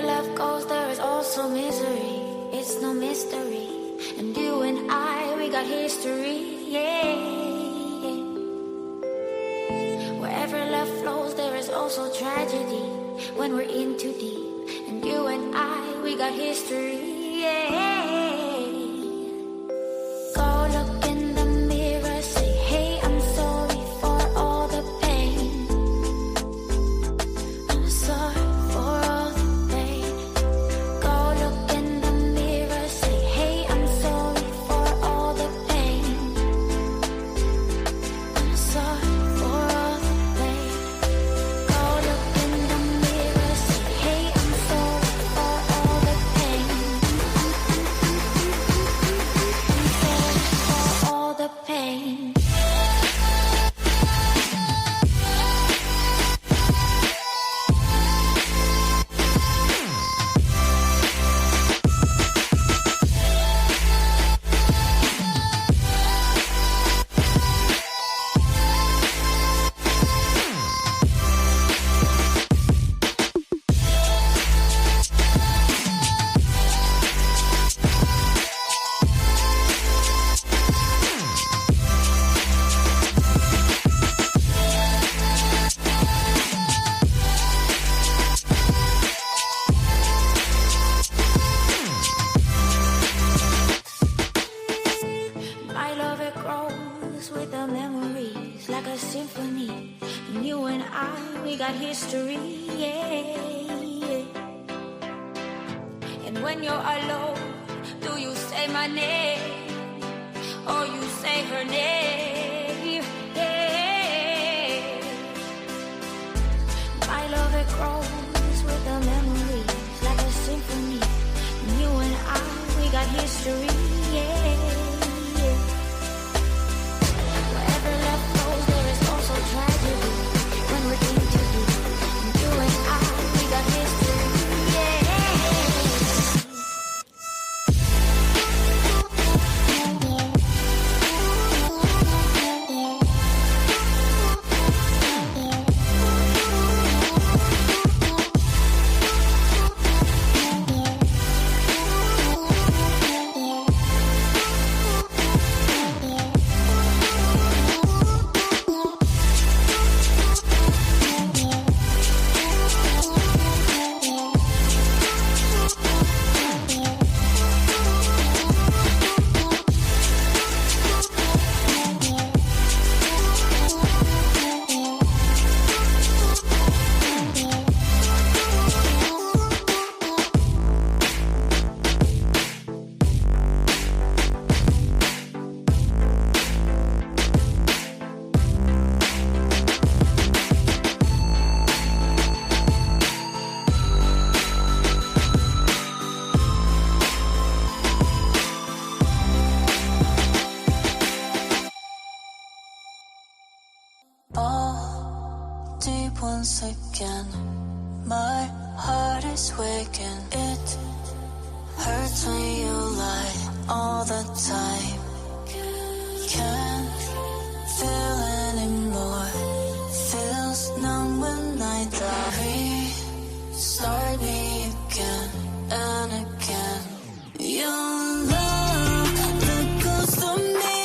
Wherever love goes, there is also misery. It's no mystery. And you and I, we got history, yeah. Wherever love flows, there is also tragedy. When we're in too deep. And you and I, we got history, yeah. Go look in the mirror, say, hey, I'm sorry for all the pain. I'm sorry for all the pain. Go look in the mirror, say, hey, I'm sorry for all the pain. I'm sorry for all the pain. Go look in the mirror, say, hey, I'm sorry for all the pain. I'm sorry for all the pain. My love, it grows with the memories like a symphony. And you and I, we got history, yeah. And when you're alone, do you say my name or you say her name? Yeah. My love, it grows with the memories like a symphony. And you and I, we got history, yeah. Wherever love goes, there is also tragedy. When we're in too deep, and you and I, we got history, yeah. All deep once again. My heart is waking. It hurts when you lie all the time. Can't feel anymore. Feels numb when I die. Restart me again and again. Your love, the ghost of me.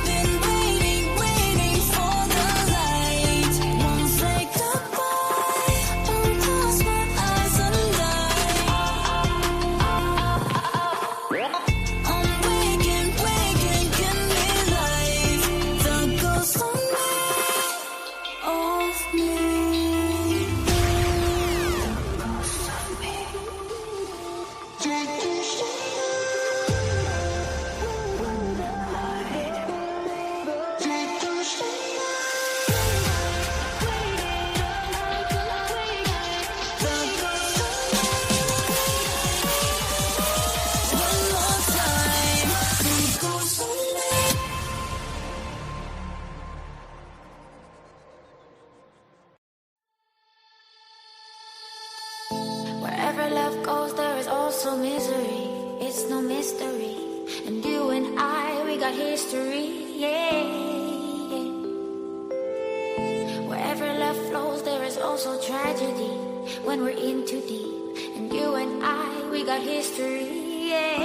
Been waiting for the light. Won't say goodbye. Don't close my eyes and die. I'm waking, give me life. The ghost of me, of me. The ghost of me. Wherever love goes, there is also misery. It's no mystery. And you and I, we got history, yeah. Wherever love flows, there is also tragedy. When we're in too deep. And you and I, we got history, yeah.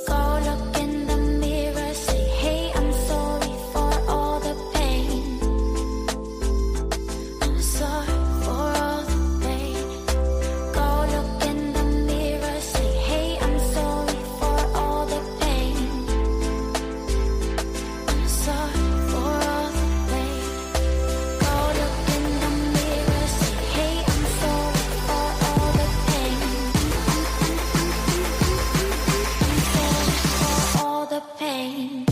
Go look in the mirror, say, hey, I'm sorry for all the pain. I'm sorry for all the pain. Go look in the mirror, say, hey, I'm sorry for all the pain. I'm sorry for all the pain. Go look in the mirror, say, hey, I'm sorry for all the pain. I'm sorry for all the pain.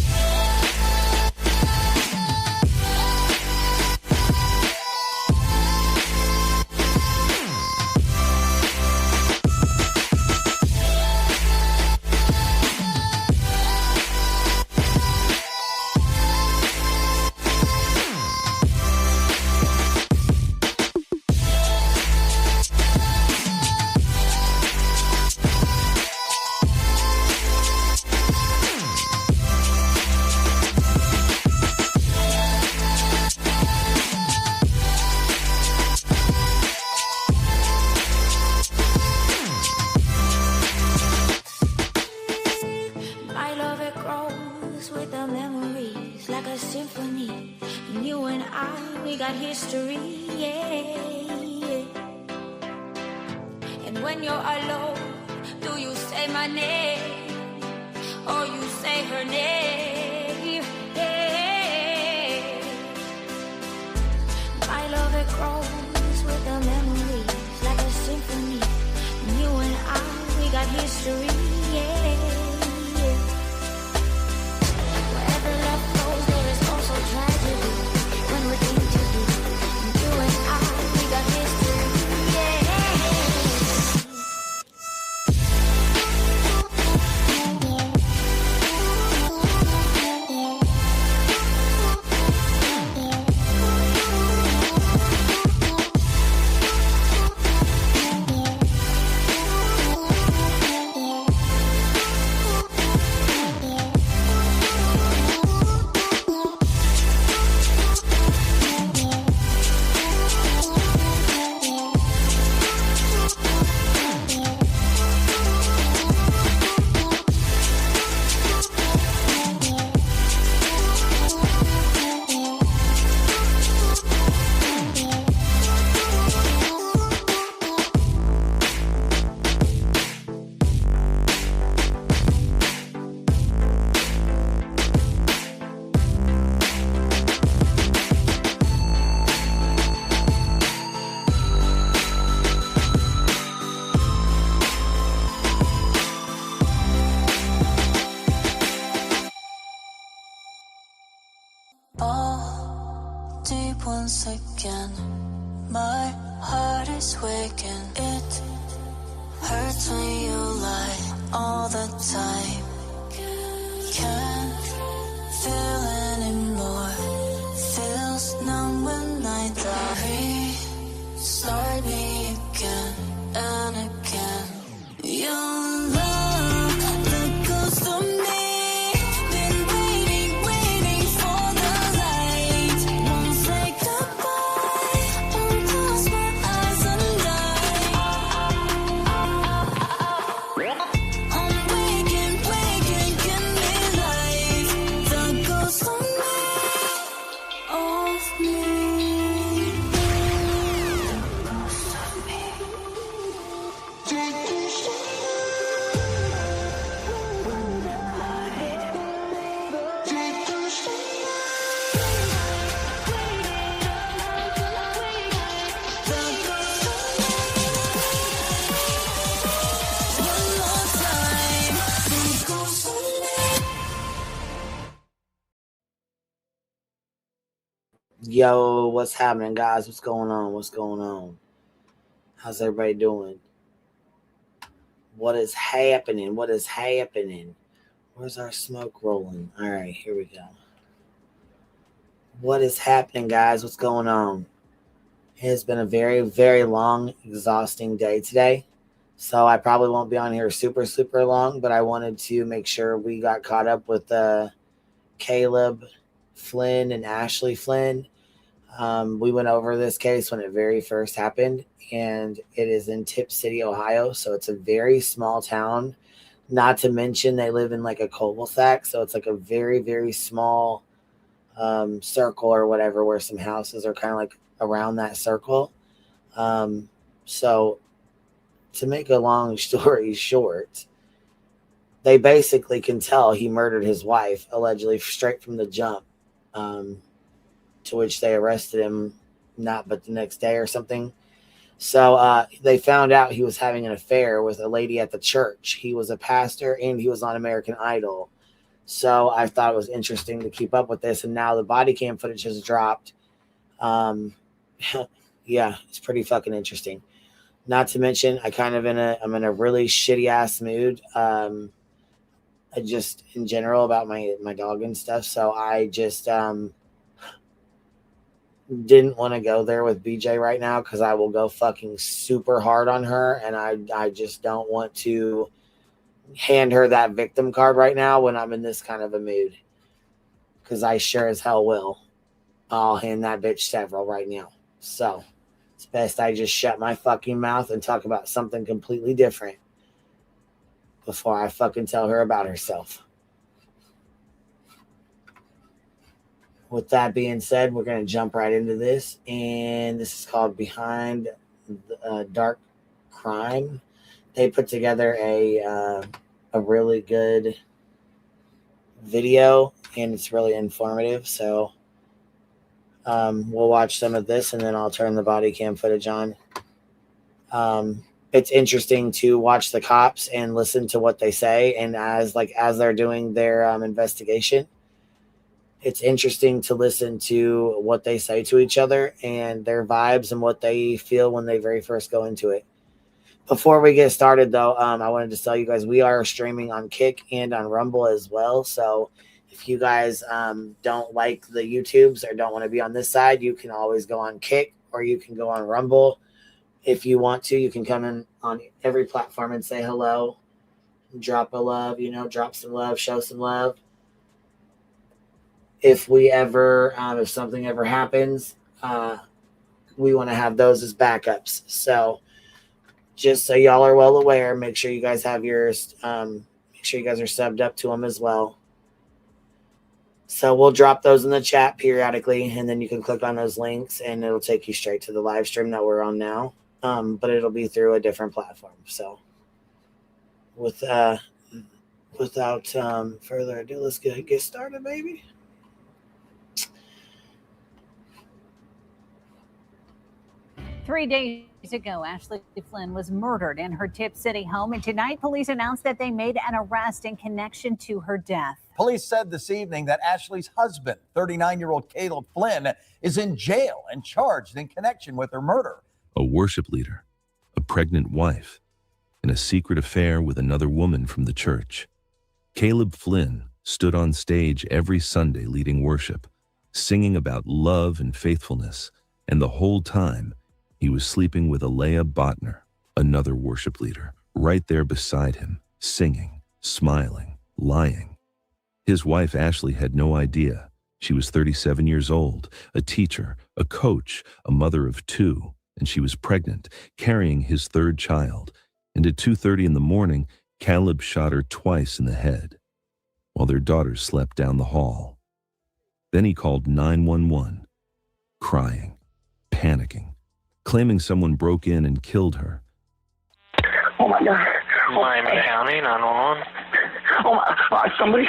My love, it grows with the memories like a symphony. And you and I, we got history, yeah. And when you're alone, do you say my name or you say her name? Yeah. My love, it grows with the memories like a symphony. And you and I, we got history, yeah. Wherever love goes, there is also tragedy. When we're deemed to be, and you and I, we got history, yeah. Oh, deep once again. My heart is waking. It hurts when you lie all the time. Can't feel anymore. Feels numb when I die. Restart me again and again. Your love, the ghost of me. Been waiting for the light. Won't say goodbye. Won't close my eyes and die. I'm waking, give me life. The ghost of me. Yo, what's happening, guys? What's going on? What's going on? How's everybody doing? What is happening? What is happening? Where's our smoke rolling? All right, here we go. What is happening, guys? What's going on? It has been a very, very long, exhausting day today. So I probably won't be on here super, super long, but I wanted to make sure we got caught up with Caleb Flynn and Ashley Flynn. We went over this case when it very first happened, and it is in Tip City, Ohio. So it's a very small town. Not to mention they live in like a cul-de-sac. So it's like a very, very small circle or whatever, where some houses are kind of like around that circle. So to make a long story short, they basically can tell he murdered his wife, allegedly, straight from the jump, to which they arrested him not but the next day or something. So they found out he was having an affair with a lady at the church. He was a pastor and he was on American Idol. So I thought it was interesting to keep up with this. And now the body cam footage has dropped. Yeah, it's pretty fucking interesting. Not to mention, I'm in a really shitty ass mood. Just in general about my dog and stuff. So I just didn't want to go there with BJ right now, because I will go fucking super hard on her, and I just don't want to hand her that victim card right now when I'm in this kind of a mood, because I sure as hell will. I'll hand that bitch several right now. So it's best I just shut my fucking mouth and talk about something completely different before I fucking tell her about herself. With that being said, we're going to jump right into this. And this is called Behind Dark Crime. They put together a really good video, and it's really informative. So we'll watch some of this, and then I'll turn the body cam footage on. It's interesting to watch the cops and listen to what they say. And as they're doing their investigation, it's interesting to listen to what they say to each other and their vibes and what they feel when they very first go into it. Before we get started, though, I wanted to tell you guys we are streaming on Kick and on Rumble as well. So if you guys don't like the YouTubes or don't want to be on this side, you can always go on Kick, or you can go on Rumble. If you want to, you can come in on every platform and say hello, drop a love, drop some love, show some love. If if something ever happens, we want to have those as backups. So just so y'all are well aware, make sure you guys have yours. Make sure you guys are subbed up to them as well. So we'll drop those in the chat periodically, and then you can click on those links, and it'll take you straight to the live stream that we're on now. But it'll be through a different platform. So without further ado, let's get started, baby. Three days ago, Ashley Flynn was murdered in her Tip City home, and tonight police announced that they made an arrest in connection to her death. Police said this evening that Ashley's husband, 39-year-old Caleb Flynn, is in jail and charged in connection with her murder. A worship leader, a pregnant wife, and a secret affair with another woman from the church. Caleb Flynn stood on stage every Sunday leading worship, singing about love and faithfulness, and the whole time he was sleeping with Alea Botner, another worship leader, right there beside him, singing, smiling, lying. His wife Ashley had no idea. She was 37 years old, a teacher, a coach, a mother of two, and she was pregnant, carrying his third child. And at 2:30 in the morning, Caleb shot her twice in the head, while their daughter slept down the hall. Then he called 911, crying, panicking, claiming someone broke in and killed her. Oh my God. Miami County, 911. Oh my, somebody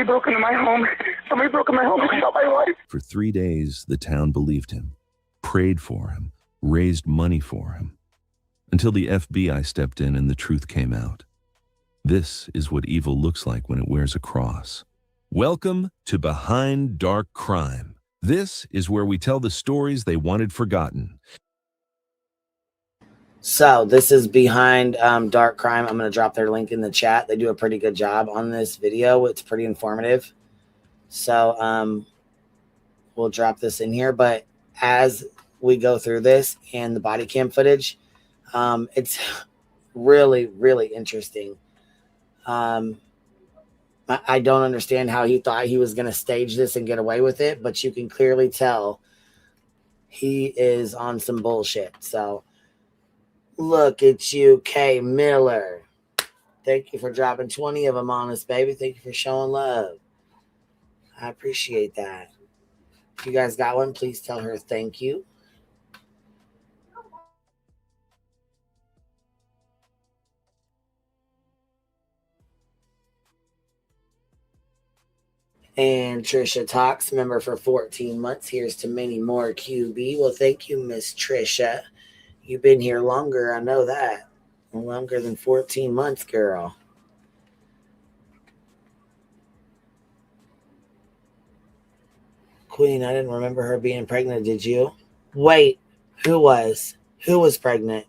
broke into my home. Somebody broke in my home and shot my wife. For 3 days, the town believed him, prayed for him, raised money for him, until the FBI stepped in and the truth came out. This is what evil looks like when it wears a cross. Welcome to Behind Dark Crime. This is where we tell the stories they wanted forgotten. So this is Behind Dark Crime. I'm going to drop their link in the chat. They do a pretty good job on this video. It's pretty informative. So we'll drop this in here. But as we go through this and the body cam footage, it's really, really interesting. I don't understand how he thought he was going to stage this and get away with it, but you can clearly tell He is on some bullshit. So look at you, Kay Miller. Thank you for dropping 20 of them on us, baby. Thank you for showing love. I appreciate that. If you guys got one, please tell her thank you. And Trisha Talks, member for 14 months. Here's to many more, QB. Well, thank you, Miss Trisha. You've been here longer, I know that. Longer than 14 months, girl. Queen, I didn't remember her being pregnant, did you? Wait, who was? Who was pregnant?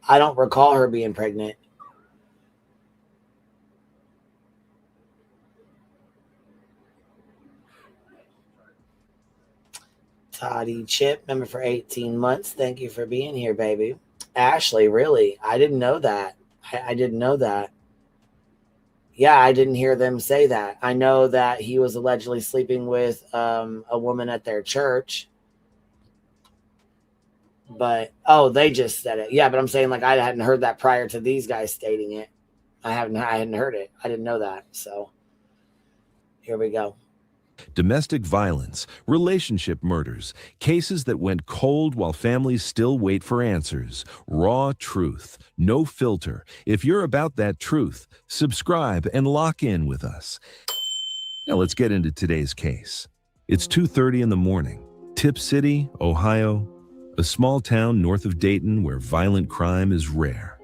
I don't recall her being pregnant. Toddy Chip, member for 18 months. Thank you for being here, baby. Ashley, really? I didn't know that. I didn't know that. Yeah, I didn't hear them say that. I know that he was allegedly sleeping with a woman at their church. But, oh, they just said it. Yeah, but I'm saying, like, I hadn't heard that prior to these guys stating it. I hadn't heard it. I didn't know that. So, here we go. Domestic violence, relationship murders, cases that went cold while families still wait for answers. Raw truth, no filter. If you're about that truth, subscribe and lock in with us. Now let's get into today's case. It's 2:30 in the morning. Tip City, Ohio, a small town north of Dayton where violent crime is rare.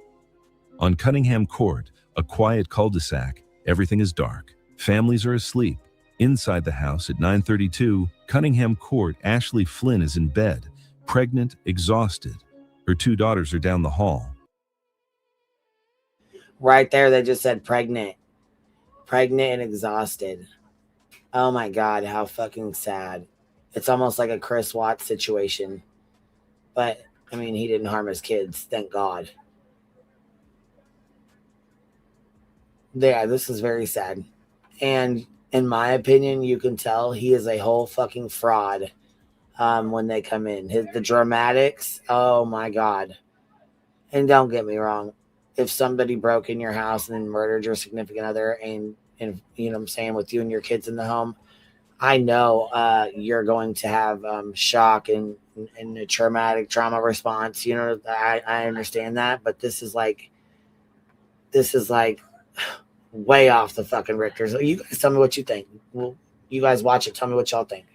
On Cunningham Court, a quiet cul-de-sac, everything is dark. Families are asleep. Inside the house at 9:32, Cunningham Court, Ashley Flynn is in bed, pregnant, exhausted. Her 2 daughters are down the hall. Right there, they just said pregnant. Pregnant and exhausted. Oh my God, how fucking sad. It's almost like a Chris Watts situation. But, I mean, he didn't harm his kids, thank God. Yeah, this is very sad. And in my opinion, you can tell he is a whole fucking fraud when they come in. The dramatics, oh my God. And don't get me wrong. If somebody broke in your house and then murdered your significant other and you know what I'm saying, with you and your kids in the home, I know you're going to have shock and a traumatic trauma response. You know, I understand that. But this is like way off the fucking Richter. So you guys tell me what you think. Well, you guys watch it. Tell me what y'all think.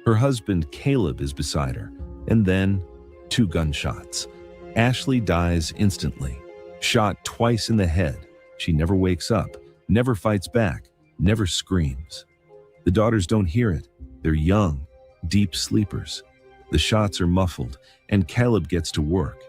Her husband, Caleb, is beside her. And then 2 gunshots. Ashley dies instantly, shot twice in the head. She never wakes up, never fights back, never screams. The daughters don't hear it. They're young, deep sleepers. The shots are muffled, and Caleb gets to work.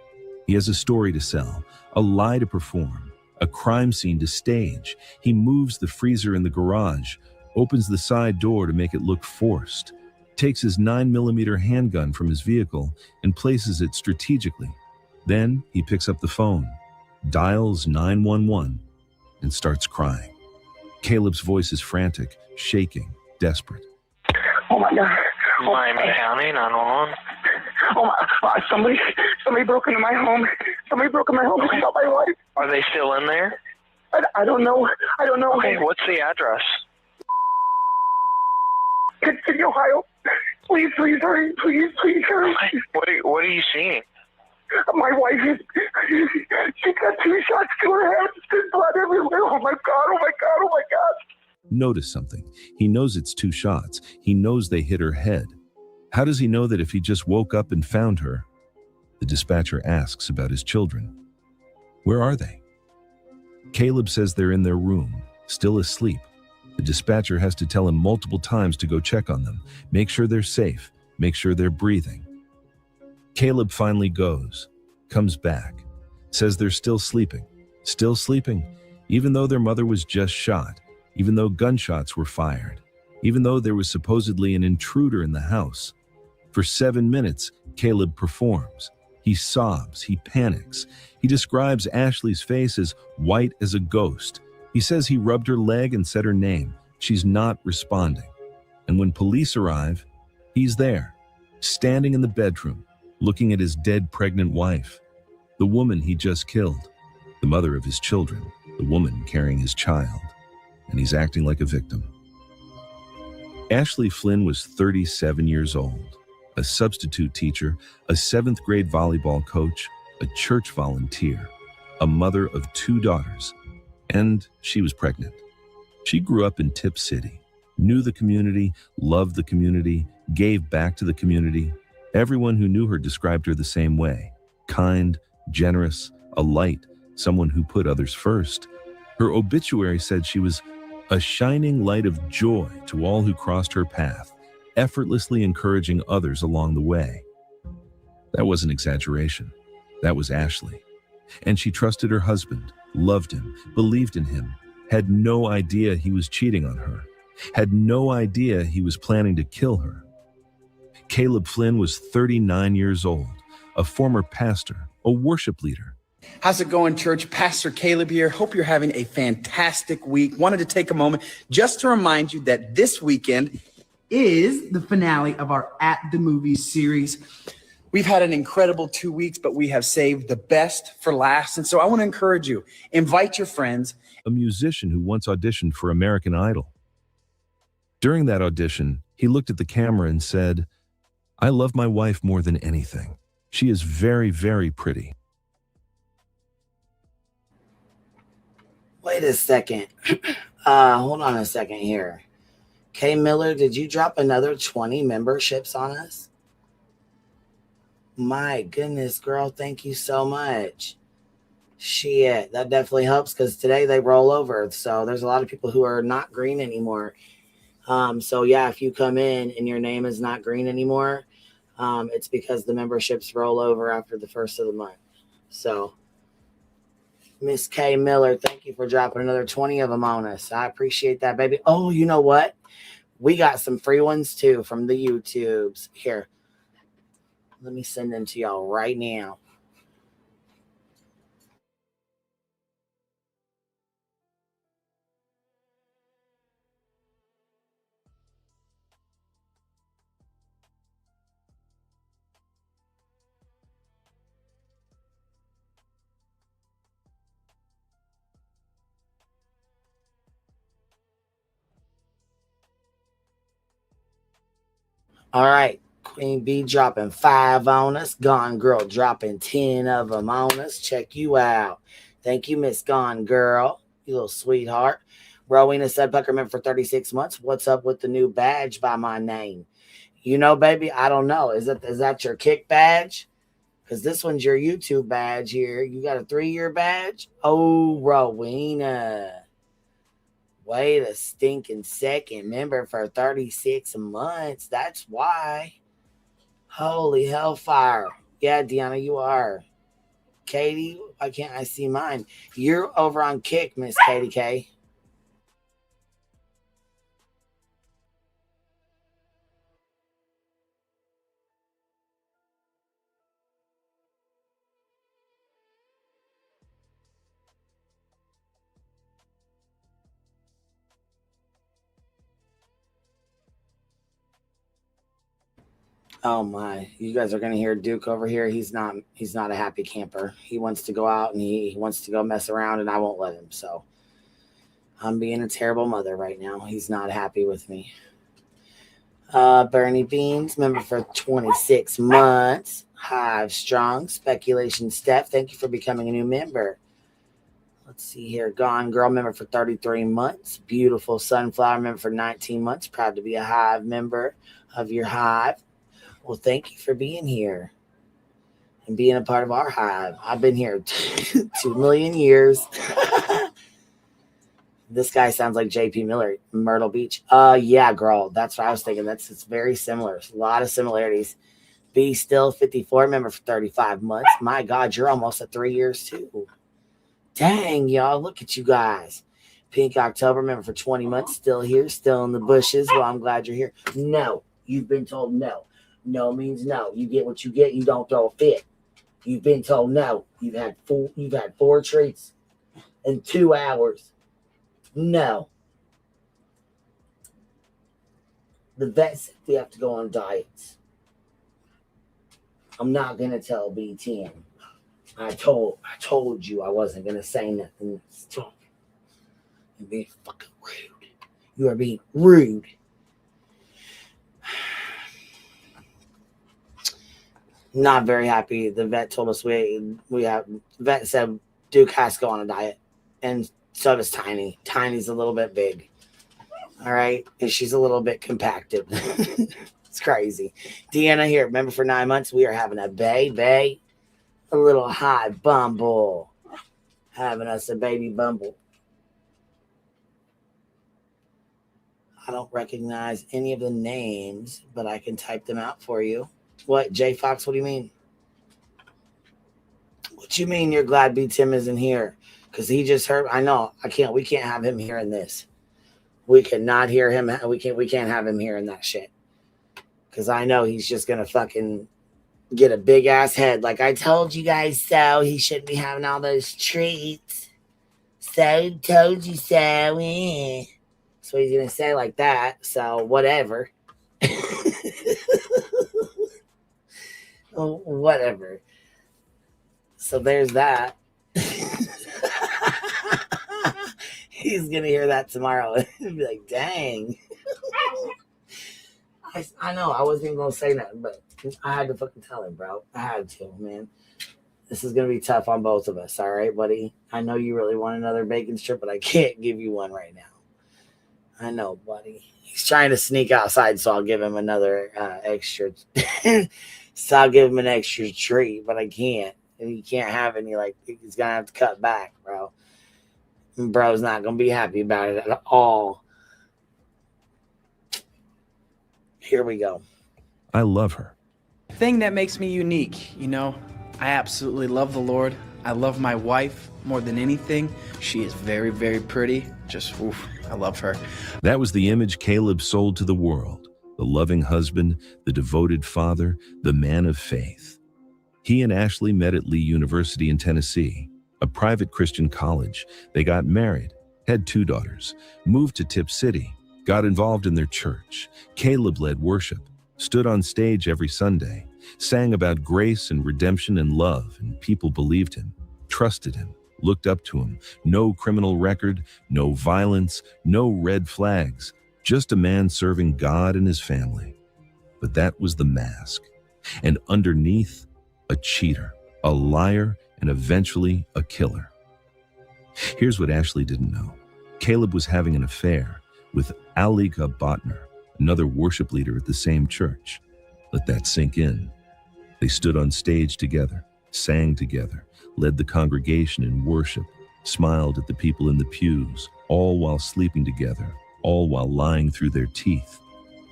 He has a story to sell, a lie to perform, a crime scene to stage. He moves the freezer in the garage, opens the side door to make it look forced, takes his 9mm handgun from his vehicle and places it strategically. Then he picks up the phone, dials 911, and starts crying. Caleb's voice is frantic, shaking, desperate. Oh my God. Miami County, 911. Oh my, somebody broke into my home. Somebody broke in my home and shot my wife. Are they still in there? I don't know. Okay, what's the address? Kid City, Ohio. Please hurry. Please hurry. What are you seeing? My wife is, she's got 2 shots to her head. There's blood everywhere. Oh my God. Notice something. He knows it's 2 shots. He knows they hit her head. How does he know that if he just woke up and found her? The dispatcher asks about his children. Where are they? Caleb says they're in their room, still asleep. The dispatcher has to tell him multiple times to go check on them, make sure they're safe, make sure they're breathing. Caleb finally goes, comes back, says they're still sleeping, even though their mother was just shot, even though gunshots were fired, even though there was supposedly an intruder in the house. For 7 minutes, Caleb performs. He sobs, he panics. He describes Ashley's face as white as a ghost. He says he rubbed her leg and said her name. She's not responding. And when police arrive, he's there, standing in the bedroom, looking at his dead pregnant wife, the woman he just killed, the mother of his children, the woman carrying his child, and he's acting like a victim. Ashley Flynn was 37 years old, a substitute teacher, a 7th grade volleyball coach, a church volunteer, a mother of 2 daughters, and she was pregnant. She grew up in Tip City, knew the community, loved the community, gave back to the community. Everyone who knew her described her the same way: kind, generous, a light, someone who put others first. Her obituary said she was a shining light of joy to all who crossed her path, effortlessly encouraging others along the way. That wasn't exaggeration. That was Ashley. And she trusted her husband, loved him, believed in him, had no idea he was cheating on her, had no idea he was planning to kill her. Caleb Flynn was 39 years old, a former pastor, a worship leader. How's it going, church? Pastor Caleb here. Hope you're having a fantastic week. Wanted to take a moment just to remind you that this weekend is the finale of our At the Movies series. We've had an incredible 2 weeks, but we have saved the best for last. And so I want to encourage you, invite your friends. A musician who once auditioned for American Idol. During that audition, he looked at the camera and said, "I love my wife more than anything. She is very, very pretty." Wait a second. Hold on a second here. Kay Miller, did you drop another 20 memberships on us? My goodness, girl, thank you so much. Shit, that definitely helps because today they roll over. So there's a lot of people who are not green anymore. So yeah, if you come in and your name is not green anymore, it's because the memberships roll over after the first of the month. So Miss Kay Miller, thank you for dropping another 20 of them on us. I appreciate that, baby. Oh, you know what? We got some free ones too from the YouTubes. Here, let me send them to y'all right now. All right. Queen B dropping 5 on us. Gone Girl dropping 10 of them on us. Check you out. Thank you, Miss Gone Girl. You little sweetheart. Rowena said, Buckerman for 36 months. What's up with the new badge by my name? You know, baby, I don't know. Is that your kick badge? Because this one's your YouTube badge here. You got a 3-year badge? Oh, Rowena. Wait a stinking second. Member for 36 months. That's why. Holy hellfire. Yeah, Deanna, you are. Katie, why can't I see mine? You're over on Kick, Miss Katie K. Oh my, you guys are gonna hear Duke over here. He's not a happy camper. He wants to go out and he wants to go mess around and I won't let him. So I'm being a terrible mother right now. He's not happy with me. Bernie Beans, member for 26 months. Hive Strong, Speculation Steph, thank you for becoming a new member. Let's see here. Gone Girl, member for 33 months. Beautiful Sunflower, member for 19 months. Proud to be a Hive member of your Hive. Well, thank you for being here and being a part of our Hive. I've been here 2 million years. This guy sounds like JP Miller, Myrtle Beach. Yeah, girl. That's what I was thinking. It's very similar. There's a lot of similarities. Be Still 54, member for 35 months. My God, you're almost at 3 years too. Dang, y'all. Look at you guys. Pink October, member for 20 months. Still here, still in the bushes. Well, I'm glad you're here. No, you've been told no. No means no. You get what you get. You don't throw a fit. You've been told no. You've had 4 treats in 2 hours. No. The vet said we have to go on diets. I'm not gonna tell B10. I told you I wasn't gonna say nothing. You're being fucking rude. You are being rude. Not very happy. The vet told us we have. Vet said Duke has to go on a diet, and so does Tiny. Tiny's a little bit big. All right, and she's a little bit compacted. It's crazy. Deanna here. Remember, for 9 months we are having a baby, a little Hive Rumble, having us a baby bumble. I don't recognize any of the names, but I can type them out for you. What, J Fox? What do you mean? What you mean you're glad B Tim isn't here? Because he just heard. I know. We can't have him hearing this. We cannot hear him. We can't have him hearing that shit. Because I know he's just gonna fucking get a big ass head. Like, I told you guys so. He shouldn't be having all those treats. So told you so. That's what he's gonna say, like that. So whatever. Whatever. So there's that. He's gonna hear that tomorrow and be like, dang. I know I wasn't even gonna say nothing, but I had to fucking tell him, bro. I had to, man. This is gonna be tough on both of us, all right, buddy? I know you really want another bacon strip, but I can't give you one right now. I know, buddy. He's trying to sneak outside, so I'll give him another extra. So I'll give him an extra treat, but I can't. And he can't have any. Like, he's gonna have to cut back, bro. And bro's not gonna be happy about it at all. Here we go. I love her. Thing that makes me unique, you know, I absolutely love the Lord. I love my wife more than anything. She is very, very pretty. Just, oof, I love her. That was the image Caleb sold to the world. The loving husband, the devoted father, the man of faith. He and Ashley met at Lee University in Tennessee, a private Christian college. They got married, had 2 daughters, moved to Tip City, got involved in their church. Caleb led worship, stood on stage every Sunday, sang about grace and redemption and love, and people believed him, trusted him, looked up to him. No criminal record, no violence, no red flags, just a man serving God and his family. But that was the mask. And underneath, a cheater, a liar, and eventually a killer. Here's what Ashley didn't know. Caleb was having an affair with Alika Botner, another worship leader at the same church. Let that sink in. They stood on stage together, sang together, led the congregation in worship, smiled at the people in the pews, all while sleeping together, all while lying through their teeth.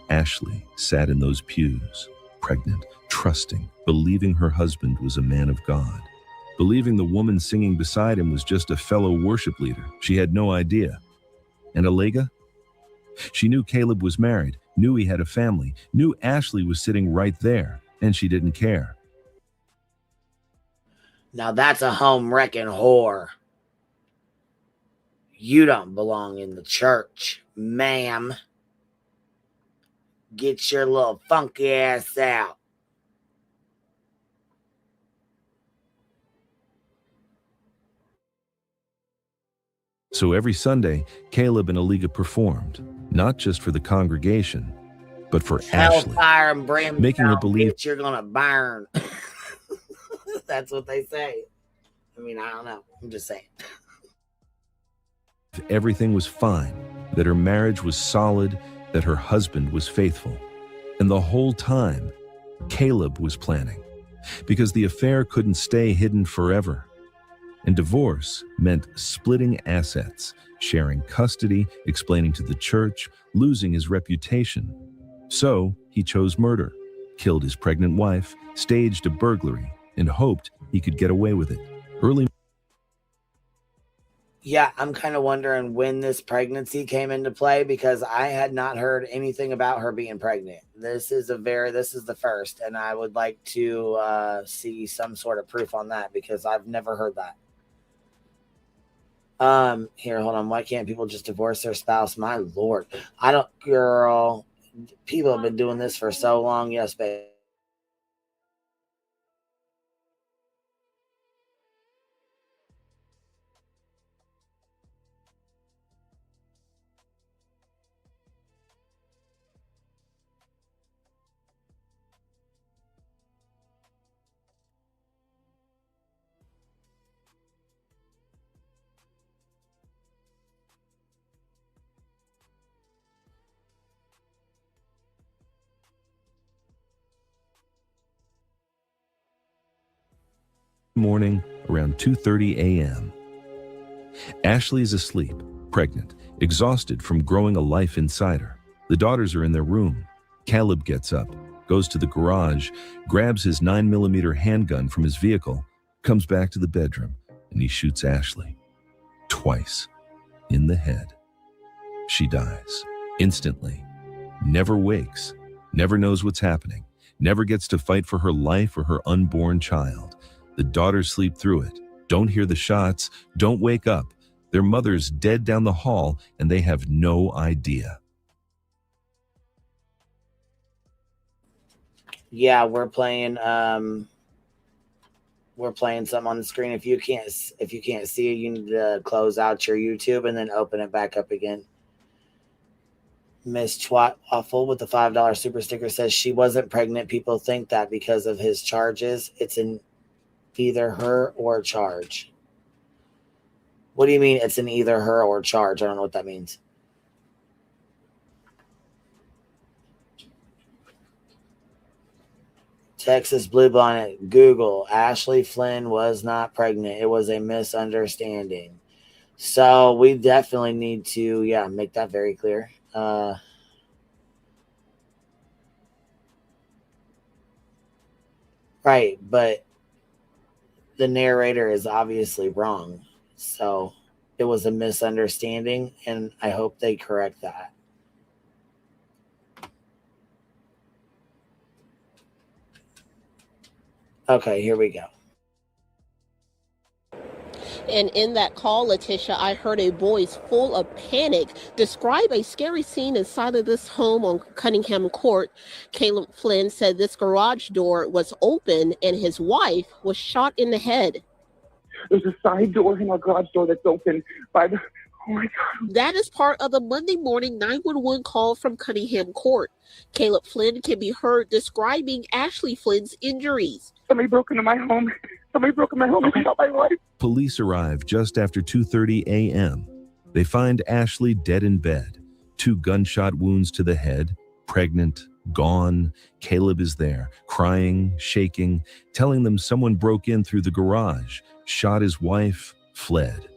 Ashley sat in those pews, pregnant, trusting, believing her husband was a man of God, believing the woman singing beside him was just a fellow worship leader. She had no idea. And Alega? She knew Caleb was married, knew he had a family, knew Ashley was sitting right there, and she didn't care. Now that's a home wrecking whore. You don't belong in the church, ma'am. Get your little funky ass out. So every Sunday, Caleb and Alega performed, not just for the congregation, but for Ashley, Hellfire and brimstone, making her believe you're gonna burn. That's what they say. I mean, I don't know. I'm just saying. everything was fine, that her marriage was solid, that her husband was faithful. And the whole time, Caleb was planning, because the affair couldn't stay hidden forever. And divorce meant splitting assets, sharing custody, explaining to the church, losing his reputation. So he chose murder, killed his pregnant wife, staged a burglary, and hoped he could get away with it. Yeah, I'm kind of wondering when this pregnancy came into play because I had not heard anything about her being pregnant. This is the first, and I would like to see some sort of proof on that because I've never heard that. Here, hold on. Why can't people just divorce their spouse? My Lord. Girl, people have been doing this for so long. Yes, babe. Morning around 2:30 a.m. Ashley is asleep, pregnant, exhausted from growing a life inside her. The daughters are in their room. Caleb gets up, goes to the garage, grabs his 9mm handgun from his vehicle, comes back to the bedroom, and he shoots Ashley. Twice. In the head. She dies. Instantly. Never wakes. Never knows what's happening. Never gets to fight for her life or her unborn child. The daughters sleep through it, don't hear the shots, don't wake up. Their mother's dead down the hall, and they have no idea. Yeah, we're playing something on the screen. If you can't see it, you need to close out your YouTube and then open it back up again. Miss Twat Waffle with the $5 super sticker says she wasn't pregnant. People think that because of his charges. It's an either her or charge. What do you mean it's an either her or charge? I don't know what that means. Texas Blue Bonnet, Google, Ashley Flynn was not pregnant. It was a misunderstanding. So we definitely need to, make that very clear. Right, but the narrator is obviously wrong. So it was a misunderstanding, and I hope they correct that. Okay, here we go. And in that call, Letitia, I heard a voice full of panic describe a scary scene inside of this home on Cunningham Court. Caleb Flynn said this garage door was open and his wife was shot in the head. There's a side door in our garage door that's open by the... Oh, my God. That is part of the Monday morning 911 call from Cunningham Court. Caleb Flynn can be heard describing Ashley Flynn's injuries. Somebody broke into my home. Somebody broke into my home and shot my wife. Police arrive just after 2:30 a.m. They find Ashley dead in bed. 2 gunshot wounds to the head, pregnant, gone. Caleb is there, crying, shaking, telling them someone broke in through the garage, shot his wife, fled.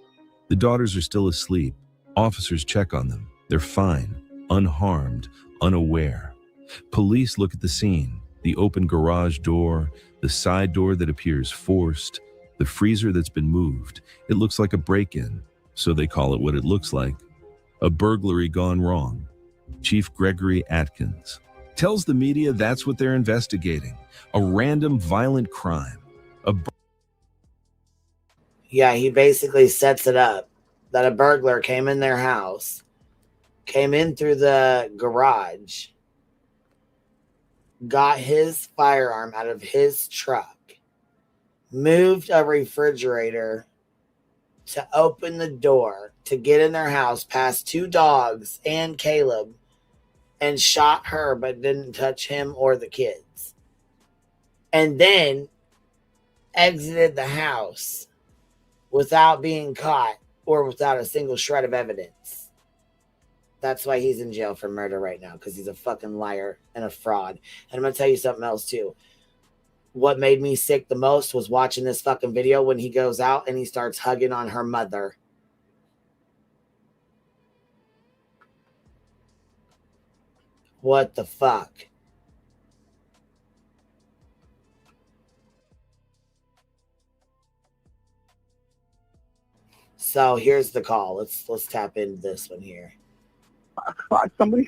The daughters are still asleep. Officers check on them. They're fine, unharmed, unaware. Police look at the scene, the open garage door, the side door that appears forced, the freezer that's been moved. It looks like a break-in, so they call it what it looks like. A burglary gone wrong. Chief Gregory Atkins tells the media that's what they're investigating. A random violent crime. Yeah, he basically sets it up that a burglar came in their house, came in through the garage, got his firearm out of his truck, moved a refrigerator to open the door to get in their house past 2 dogs and Caleb, and shot her but didn't touch him or the kids. And then exited the house without being caught or without a single shred of evidence. That's why he's in jail for murder right now, because he's a fucking liar and a fraud. And I'm going to tell you something else, too. What made me sick the most was watching this fucking video when he goes out and he starts hugging on her mother. What the fuck? So here's the call. Let's tap into this one here. Somebody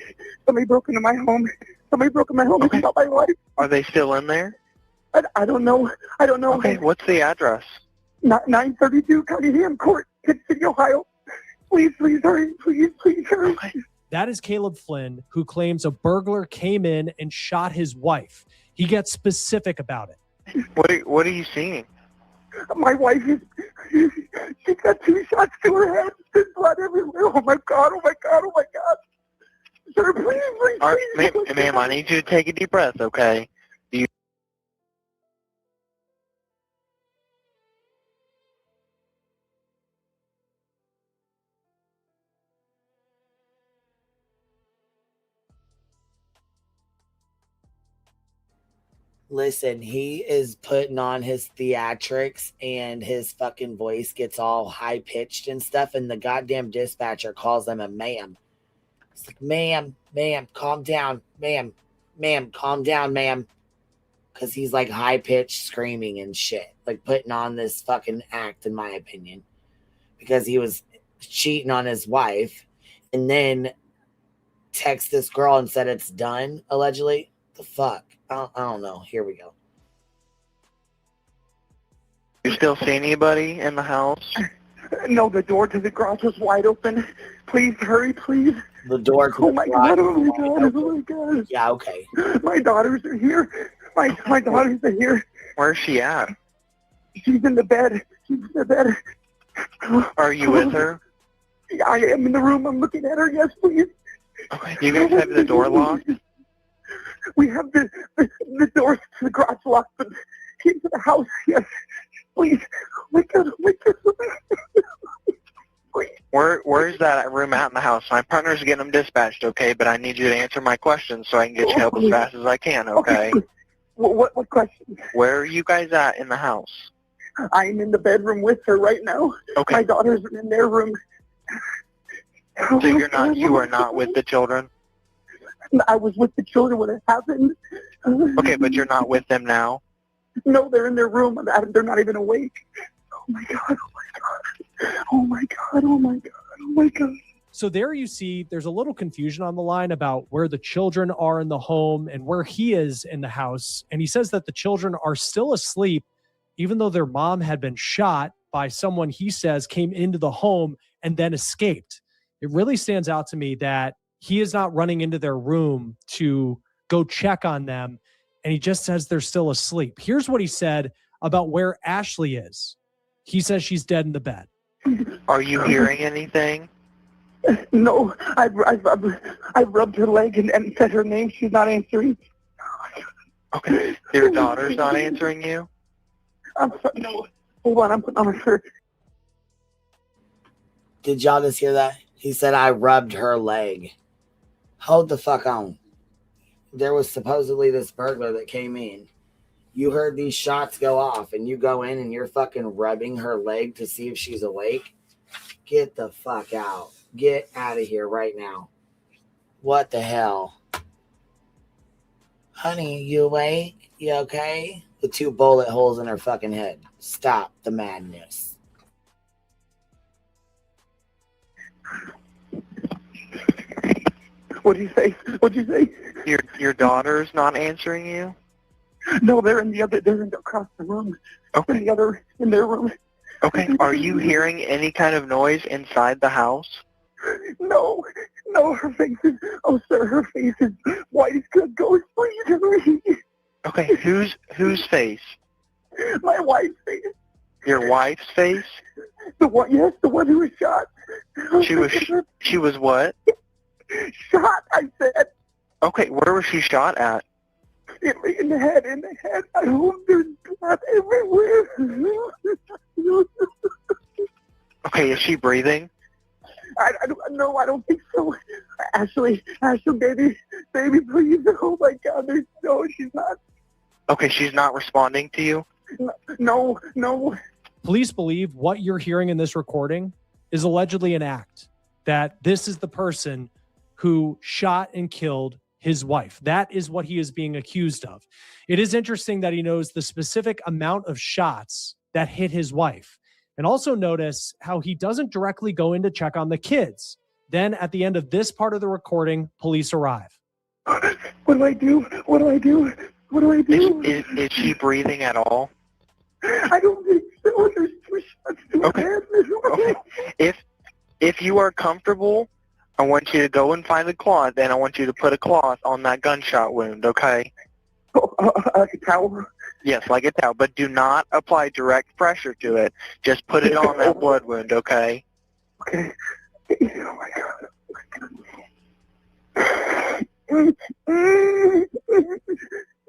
broke into my home. Somebody broke into my home and shot my wife. Are they still in there? I don't know. Okay, what's the address? 932 Cunningham Court, Kid City, Ohio. Please hurry. Please hurry. Okay. That is Caleb Flynn, who claims a burglar came in and shot his wife. He gets specific about it. What are you seeing? My wife she's got 2 shots to her head. There's blood everywhere. Oh my God. Sir, please. All right, ma'am, I need you to take a deep breath, okay? Listen, he is putting on his theatrics and his fucking voice gets all high pitched and stuff. And the goddamn dispatcher calls him a ma'am. It's like, ma'am, calm down. Ma'am, calm down, ma'am. Because he's like high pitched screaming and shit. Like putting on this fucking act, in my opinion. Because he was cheating on his wife and then text this girl and said it's done, allegedly. The fuck? I don't know. Here we go. You still see anybody in the house? No, the door to the garage was wide open. Please hurry, please. The door to the garage. Oh my God. Yeah, okay. My daughters are here. My daughters are here. Where's she at? She's in the bed. Are you with her? I am in the room. I'm looking at her. Yes, please. Okay. Do you guys have the door locked? We have the doors to the garage locked, but into the house. Yes, please. Wake up. Please. Where's that room at in the house? My partner's getting them dispatched, okay? But I need you to answer my questions so I can get you help as fast as I can, okay? What question? Where are you guys at in the house? I'm in the bedroom with her right now. Okay. My daughters are in their room. So you are not with the children? I was with the children when it happened. Okay, but you're not with them now? No, they're in their room. They're not even awake. Oh my God. So there you see there's a little confusion on the line about where the children are in the home and where he is in the house. And he says that the children are still asleep, even though their mom had been shot by someone he says came into the home and then escaped. It really stands out to me that he is not running into their room to go check on them. And he just says they're still asleep. Here's what he said about where Ashley is. He says she's dead in the bed. Are you hearing anything? No, I rubbed her leg and said her name. She's not answering. Okay. Your daughter's not answering you? I'm sorry. No. Hold on. I'm putting on her shirt. Did y'all just hear that? He said, I rubbed her leg. Hold the fuck on. There was supposedly this burglar that came in. You heard these shots go off and you go in and you're fucking rubbing her leg to see if she's awake? Get the fuck out. Get out of here right now. What the hell? Honey, you awake? You okay? The 2 bullet holes in her fucking head. Stop the madness. What'd you say? Your daughter's not answering you? No, they're across the room. Okay. In their room. Okay. Are you hearing any kind of noise inside the house? No, her face is, her face is white as good ghost. Please hurry. Okay, whose face? My wife's face. Your wife's face? The one who was shot. She was what? Shot, I said. Okay, where was she shot at? In the head. I hope there's blood everywhere. Okay, is she breathing? I don't think so. Ashley, baby, please. Oh my God, she's not. Okay, she's not responding to you? No. Police believe what you're hearing in this recording is allegedly an act, that this is the person who shot and killed his wife. That is what he is being accused of. It is interesting that he knows the specific amount of shots that hit his wife. And also notice how he doesn't directly go in to check on the kids. Then at the end of this part of the recording, police arrive. What do I do? What do I do? What do I do? Is she breathing at all? I don't think so. There's 2 shots to her head. Okay. If you are comfortable, I want you to go and find a cloth, and I want you to put a cloth on that gunshot wound, okay? Like a towel? Yes, like a towel, but do not apply direct pressure to it. Just put it on that blood wound, okay? Okay. Oh, my God.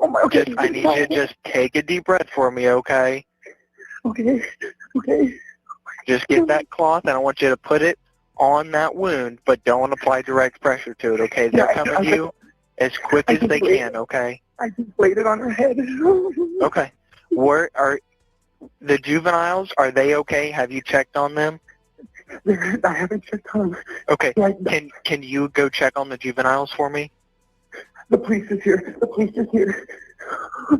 Oh, my, okay. I need you to just take a deep breath for me, okay? Okay. Okay. Just get that cloth, and I want you to put it on that wound, but don't apply direct pressure to it, okay? They're coming to you as quick as they can, okay? I just laid it on her head. Okay. Where are the juveniles? Are they okay? Have you checked on them? I haven't checked on them. Okay. Can you go check on the juveniles for me? The police is here. The police is here.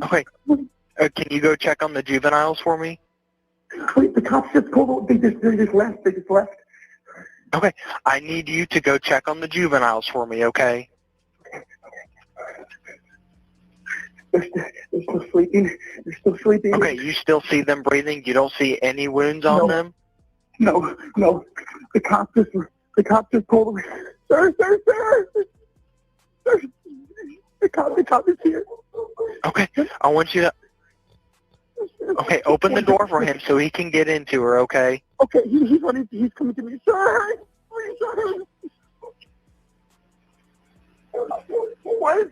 Okay. Can you go check on the juveniles for me? Wait, the cops just pulled. They just left. They just left. Okay. I need you to go check on the juveniles for me, okay? They're still sleeping. They're still sleeping. Okay, you still see them breathing? You don't see any wounds on them? No. The cops just pulled away. Sir. The cop is here. Okay, I want you to... Okay, open the door for him so he can get into her, okay? Okay, he's running. He's coming to me. Sir! What?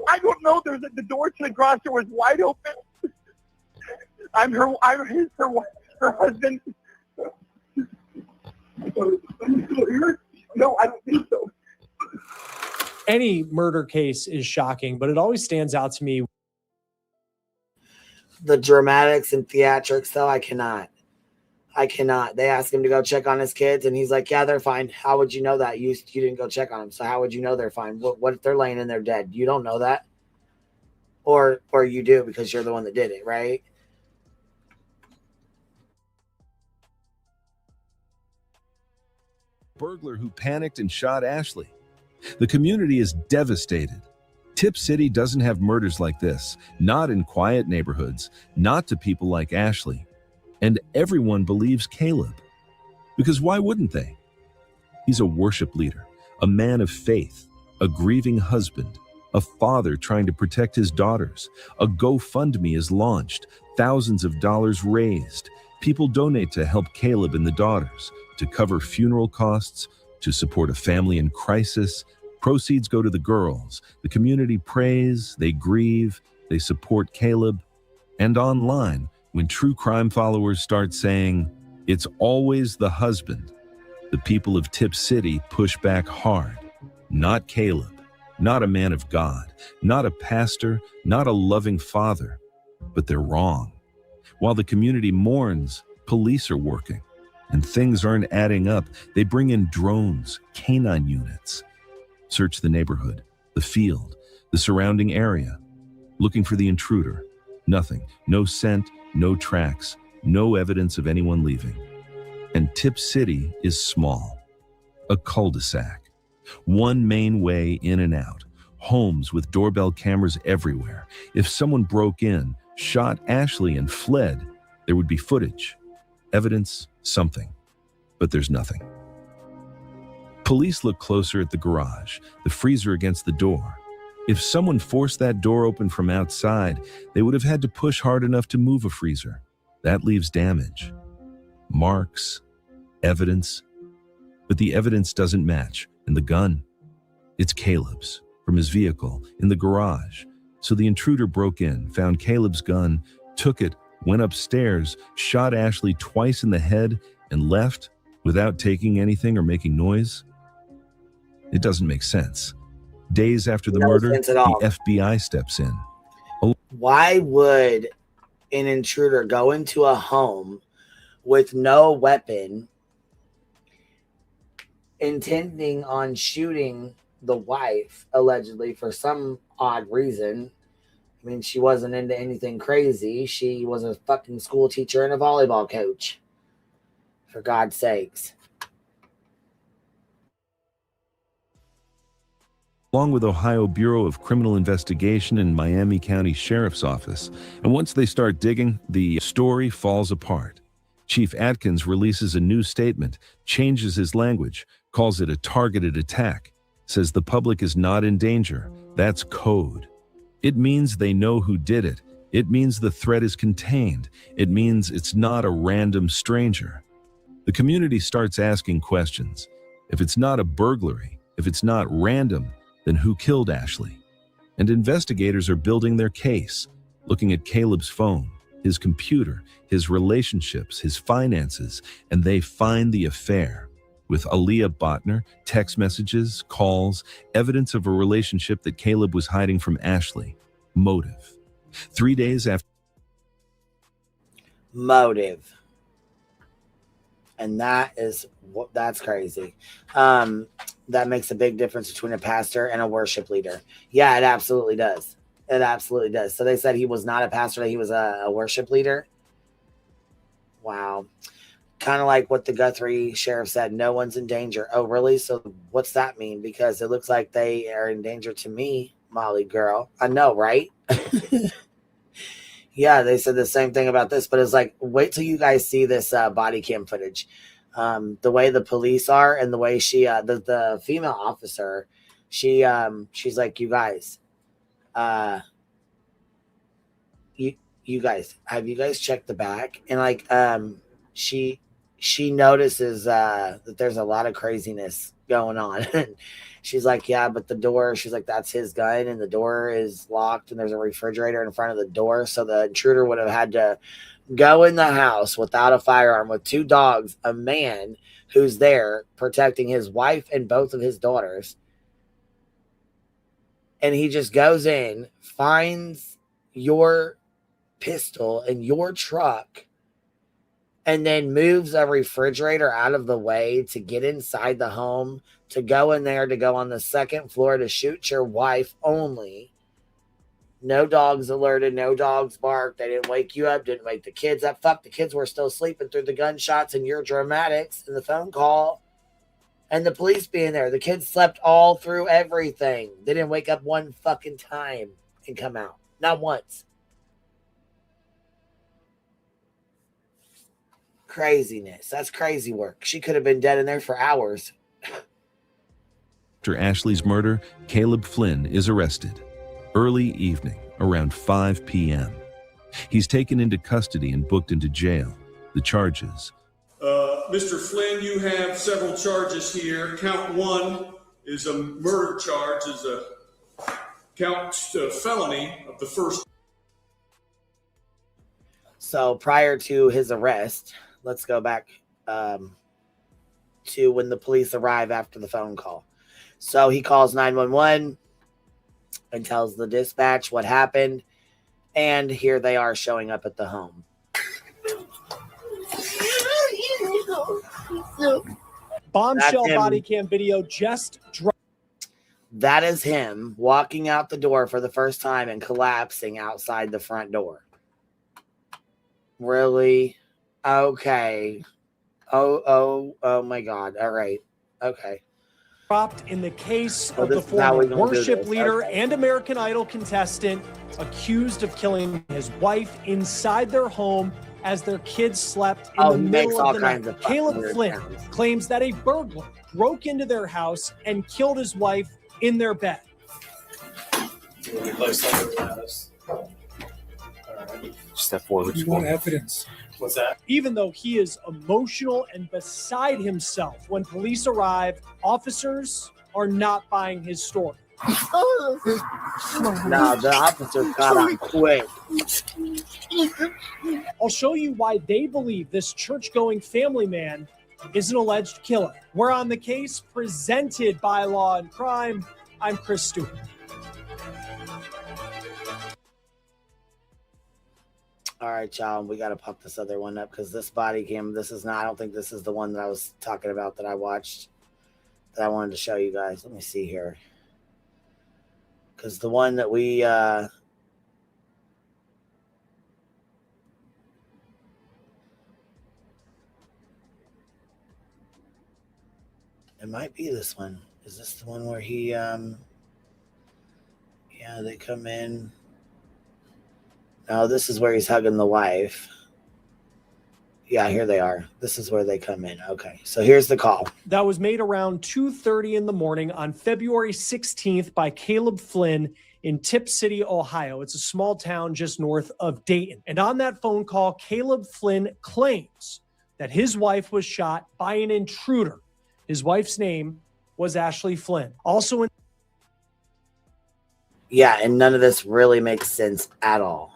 I don't know. The door to the garage door was wide open. I'm her husband. No, I don't think so. Any murder case is shocking, but it always stands out to me. The dramatics and theatrics, though, I cannot. They asked him to go check on his kids, and he's like, yeah, they're fine. How would you know that? You didn't go check on them, so how would you know they're fine? What if they're laying in there dead? You don't know that. Or you do because you're the one that did it, right? Burglar who panicked and shot Ashley. The community is devastated. Tip City doesn't have murders like this, not in quiet neighborhoods, not to people like Ashley. And everyone believes Caleb. Because why wouldn't they? He's a worship leader, a man of faith, a grieving husband, a father trying to protect his daughters. A GoFundMe is launched, thousands of dollars raised. People donate to help Caleb and the daughters, to cover funeral costs, to support a family in crisis. Proceeds go to the girls. The community prays, they grieve, they support Caleb. And online, when true crime followers start saying, it's always the husband, the people of Tip City push back hard. Not Caleb, not a man of God, not a pastor, not a loving father, but they're wrong. While the community mourns, police are working, and things aren't adding up. They bring in drones, canine units. Search the neighborhood, the field, the surrounding area, looking for the intruder. Nothing, no scent, no tracks, no evidence of anyone leaving. And Tip City is small, a cul-de-sac. One main way in and out, homes with doorbell cameras everywhere. If someone broke in, shot Ashley and fled, there would be footage, evidence, something. But there's nothing. Police look closer at the garage, the freezer against the door. If someone forced that door open from outside, they would have had to push hard enough to move a freezer. That leaves damage, marks, evidence. But the evidence doesn't match, and the gun, it's Caleb's, from his vehicle, in the garage. So the intruder broke in, found Caleb's gun, took it, went upstairs, shot Ashley twice in the head, and left without taking anything or making noise? It doesn't make sense. Days after the murder, the FBI steps in. Why would an intruder go into a home with no weapon, intending on shooting the wife, allegedly, for some odd reason, I mean, she wasn't into anything crazy. She was a fucking school teacher and a volleyball coach. For God's sakes. Along with Ohio Bureau of Criminal Investigation and Miami County Sheriff's Office. And once they start digging, the story falls apart. Chief Atkins releases a new statement, changes his language, calls it a targeted attack, says the public is not in danger. That's code. It means they know who did it. It means the threat is contained. It means it's not a random stranger. The community starts asking questions. If it's not a burglary, if it's not random, then who killed Ashley? And investigators are building their case, looking at Caleb's phone, his computer, his relationships, his finances, and they find the affair. With Aaliyah Botner, text messages, calls, evidence of a relationship that Caleb was hiding from Ashley. Motive. 3 days after. Motive. And that's crazy. That makes a big difference between a pastor and a worship leader. Yeah, it absolutely does. It absolutely does. So they said he was not a pastor, that he was a worship leader. Wow. Kind of like what the Guthrie sheriff said, no one's in danger. Oh, really? So what's that mean? Because it looks like they are in danger to me, Molly girl. I know, right? Yeah, they said the same thing about this, but it's like, wait till you guys see this body cam footage. The way the police are and the way she, the female officer, she's like, you guys, you guys, have you guys checked the back? And like, she notices that there's a lot of craziness going on. She's like, yeah, but the door, she's like, that's his gun and the door is locked and there's a refrigerator in front of the door. So the intruder would have had to go in the house without a firearm with two dogs, a man who's there protecting his wife and both of his daughters. And he just goes in, finds your pistol in your truck, and then moves a refrigerator out of the way to get inside the home, to go in there, to go on the second floor to shoot your wife only. No dogs alerted, no dogs barked. They didn't wake you up, didn't wake the kids up. Fuck, the kids were still sleeping through the gunshots and your dramatics and the phone call and the police being there. The kids slept all through everything. They didn't wake up one fucking time and come out. Not once. Craziness. That's crazy work. She could have been dead in there for hours. After Ashley's murder, Caleb Flynn is arrested. Early evening, around 5 p.m. He's taken into custody and booked into jail. The charges. Mr. Flynn, you have several charges here. Count 1 is a murder charge, is a felony of the first. So prior to his arrest, let's go back to when the police arrive after the phone call. So he calls 911 and tells the dispatch what happened. And here they are showing up at the home. Bombshell body cam video just dropped. That is him walking out the door for the first time and collapsing outside the front door. Really? Okay. Oh my God. All right. Okay. Dropped in the case of the former worship leader and American Idol contestant accused of killing his wife inside their home as their kids slept in the middle of the night. Caleb Flynn claims that a burglar broke into their house and killed his wife in their bed. Step forward. You want evidence? What's that? Even though he is emotional and beside himself when police arrive, officers are not buying his story. No, the officers got out quick. I'll show you why they believe this church-going family man is an alleged killer. We're on the case presented by Law and Crime. I'm Chris Stewart. All right, y'all, we got to pop this other one up because this body cam, I don't think this is the one that I was talking about that I watched that I wanted to show you guys. Let me see here. Because the one that we It might be this one. Is this the one where he, yeah, they come in. No, this is where he's hugging the wife. Yeah, here they are. This is where they come in. Okay, so here's the call. That was made around 2:30 in the morning on February 16th by Caleb Flynn in Tip City, Ohio. It's a small town just north of Dayton. And on that phone call, Caleb Flynn claims that his wife was shot by an intruder. His wife's name was Ashley Flynn. Also in Yeah, and none of this really makes sense at all.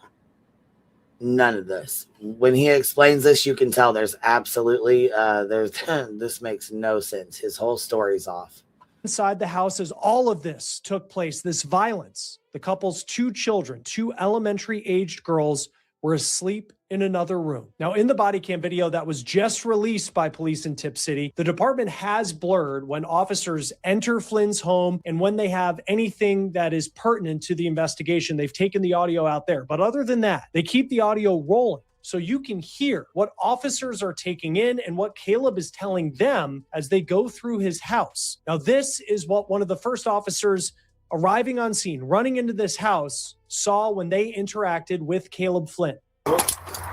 None of this. When he explains this, you can tell there's absolutely this makes no sense. His whole story's off. inside the house as all of this took place, this violence, the couple's 2 children, 2 elementary-aged girls, were asleep in another room. Now, in the body cam video that was just released by police in Tip City, the department has blurred when officers enter Flynn's home and when they have anything that is pertinent to the investigation. They've taken the audio out there. But other than that, they keep the audio rolling so you can hear what officers are taking in and what Caleb is telling them as they go through his house. Now, this is what one of the first officers arriving on scene, running into this house, saw when they interacted with Caleb Flynn.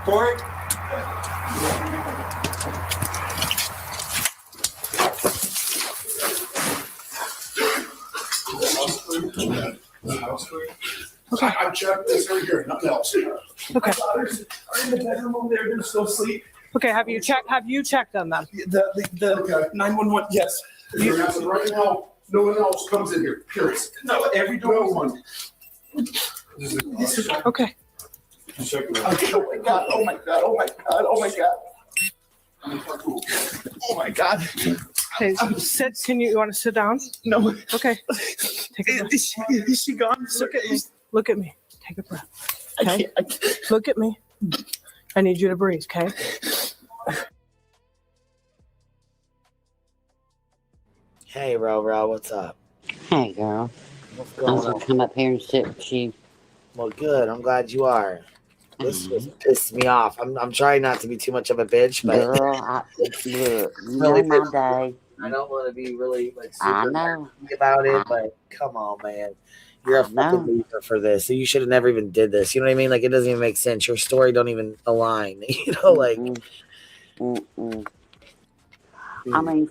Corey? Okay. I've checked this over here, nothing else. Okay. Are in the bedroom over there, they're still asleep. Okay, have you checked on them? The 911, yes. Right now, no one else comes in here, period. No, every door. No one. Okay. Oh my God, oh my God, oh my God, oh my God. Oh my God. Hey, sit. You want to sit down? No. Okay. Take a breath. Is she gone? Look at me. Look at me. Take a breath. Okay. I can't. Look at me. I need you to breathe, okay? Hey, Ro, what's up? Hey, girl. What's I going was on? gonna come up here and sit with you. Well, good. I'm glad you are. This just pissed me off. I'm trying not to be too much of a bitch, but Girl, look, you really know my pissed me off. day. I don't want to be really like I super know. nasty about it, but come on, man. You're a I know. fucking loser for this. So you should have never even did this. You know what I mean? Like, it doesn't even make sense. Your story don't even align. You know, like. Mm-mm. I mean,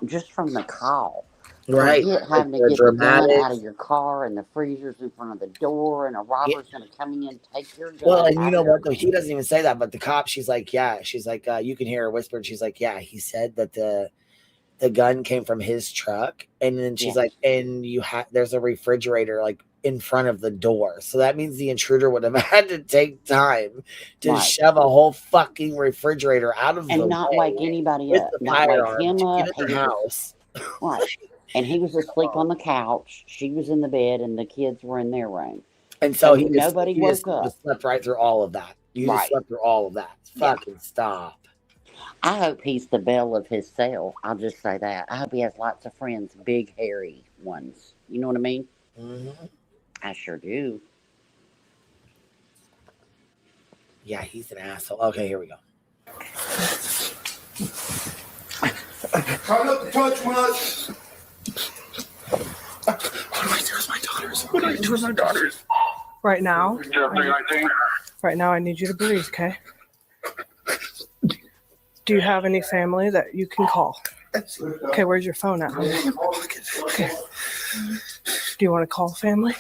just from the call. Right. Forget having to The get the gun dramatics. out of your car and the freezers in front of the door and a robber's going to come in, take your gun. Well, and you out know of your what? Though he doesn't even say that, but the cop, she's like, you can hear her whisper. And she's like, yeah, he said that the gun came from his truck, and then she's like, and there's a refrigerator like in front of the door, so that means the intruder would have had to take time to shove a whole fucking refrigerator out of and the not way wake anybody with up, the not wake firearm him to up. get in her house. Right. And he was asleep on the couch. She was in the bed, and the kids were in their room. And so nobody woke up. Just slept right through all of that. You just slept through all of that. Fucking stop. I hope he's the belle of his cell. I'll just say that. I hope he has lots of friends, big, hairy ones. You know what I mean? Mm-hmm. I sure do. Yeah, he's an asshole. Okay, here we go. Try not to touch much. What do I do with my daughters? What do I do with my daughters? Right now, I need you to breathe, okay? Do you have any family that you can call? Okay, where's your phone at? Okay. Do you want to call family?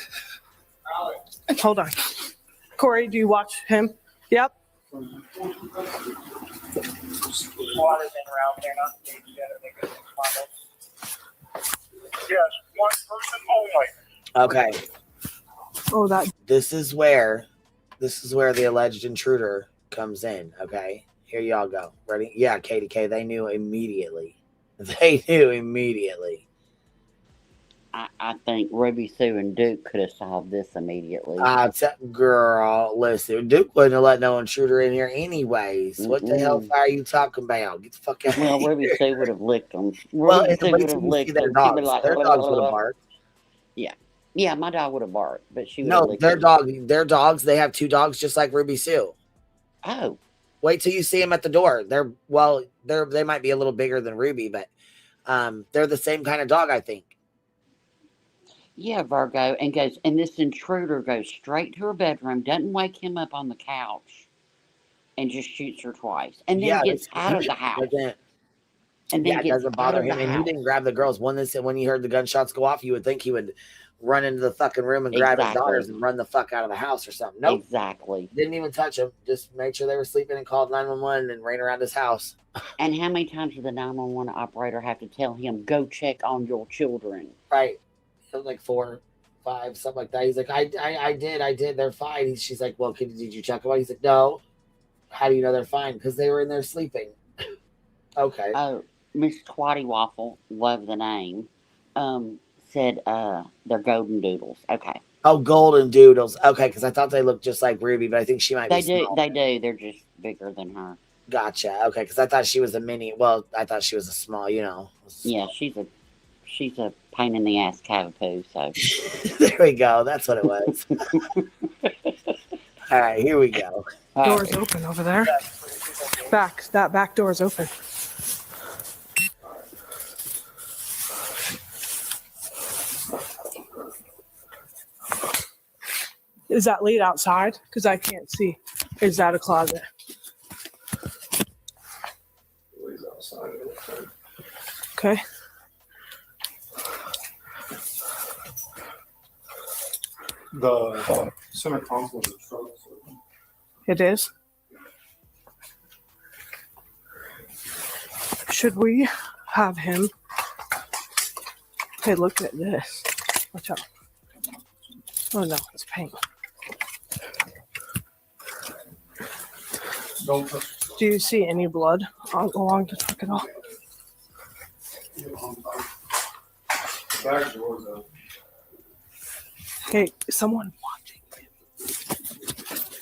Hold on. Corey, do you watch him? Yep. Water's in around there, not yes, one person only. Okay. Oh, that. This is where the alleged intruder comes in. Okay, here y'all go. Ready? Yeah, Katie K. They knew immediately. I think Ruby Sue and Duke could have solved this immediately. Girl, listen, Duke wouldn't have let no intruder in here anyways. What the hell are you talking about? Get the fuck out of here. Well, Ruby Sue would have licked them. Well, Ruby Sue would have licked them. Their dogs would have barked. Yeah, my dog would have barked, but she would No, have licked their dogs, they have 2 dogs just like Ruby Sue. Oh. Wait till you see them at the door. They might be a little bigger than Ruby, but They're the same kind of dog, I think. Yeah, Virgo, and this intruder goes straight to her bedroom, doesn't wake him up on the couch, and just shoots her twice, and then gets out of the house. And then it gets doesn't out bother of the him. And he house. didn't grab the girls. When you heard the gunshots go off, you would think he would run into the fucking room and grab his daughters and run the fuck out of the house or something. Nope. Exactly. Didn't even touch them. Just made sure they were sleeping and called 911 and ran around his house. And how many times did the 911 operator have to tell him, go check on your children? Right. It was like 4, 5, something like that. He's like, I did. They're fine. She's like, well, did you check them out? He's like, no. How do you know they're fine? Because they were in there sleeping. Okay. Oh, Miss Twatty Waffle, love the name, said they're golden doodles. Okay. Oh, golden doodles. Okay, because I thought they looked just like Ruby, but I think she might be small. They do. They're just bigger than her. Gotcha. Okay, because I thought she was a mini. Well, I thought she was a small, Yeah, she's a pain in the ass cavapoo, so. There we go. That's what it was. All right, here we go. Door's open over there. That back door's open. Is that lead outside? Because I can't see. Is that a closet? Leads outside. Okay. The center console is a struggle. It is. Should we have him? Hey, look at this. Watch out. Oh no, it's paint. Don't touch. Do you see any blood along the truck at all? Back doors out. Hey, someone watching him.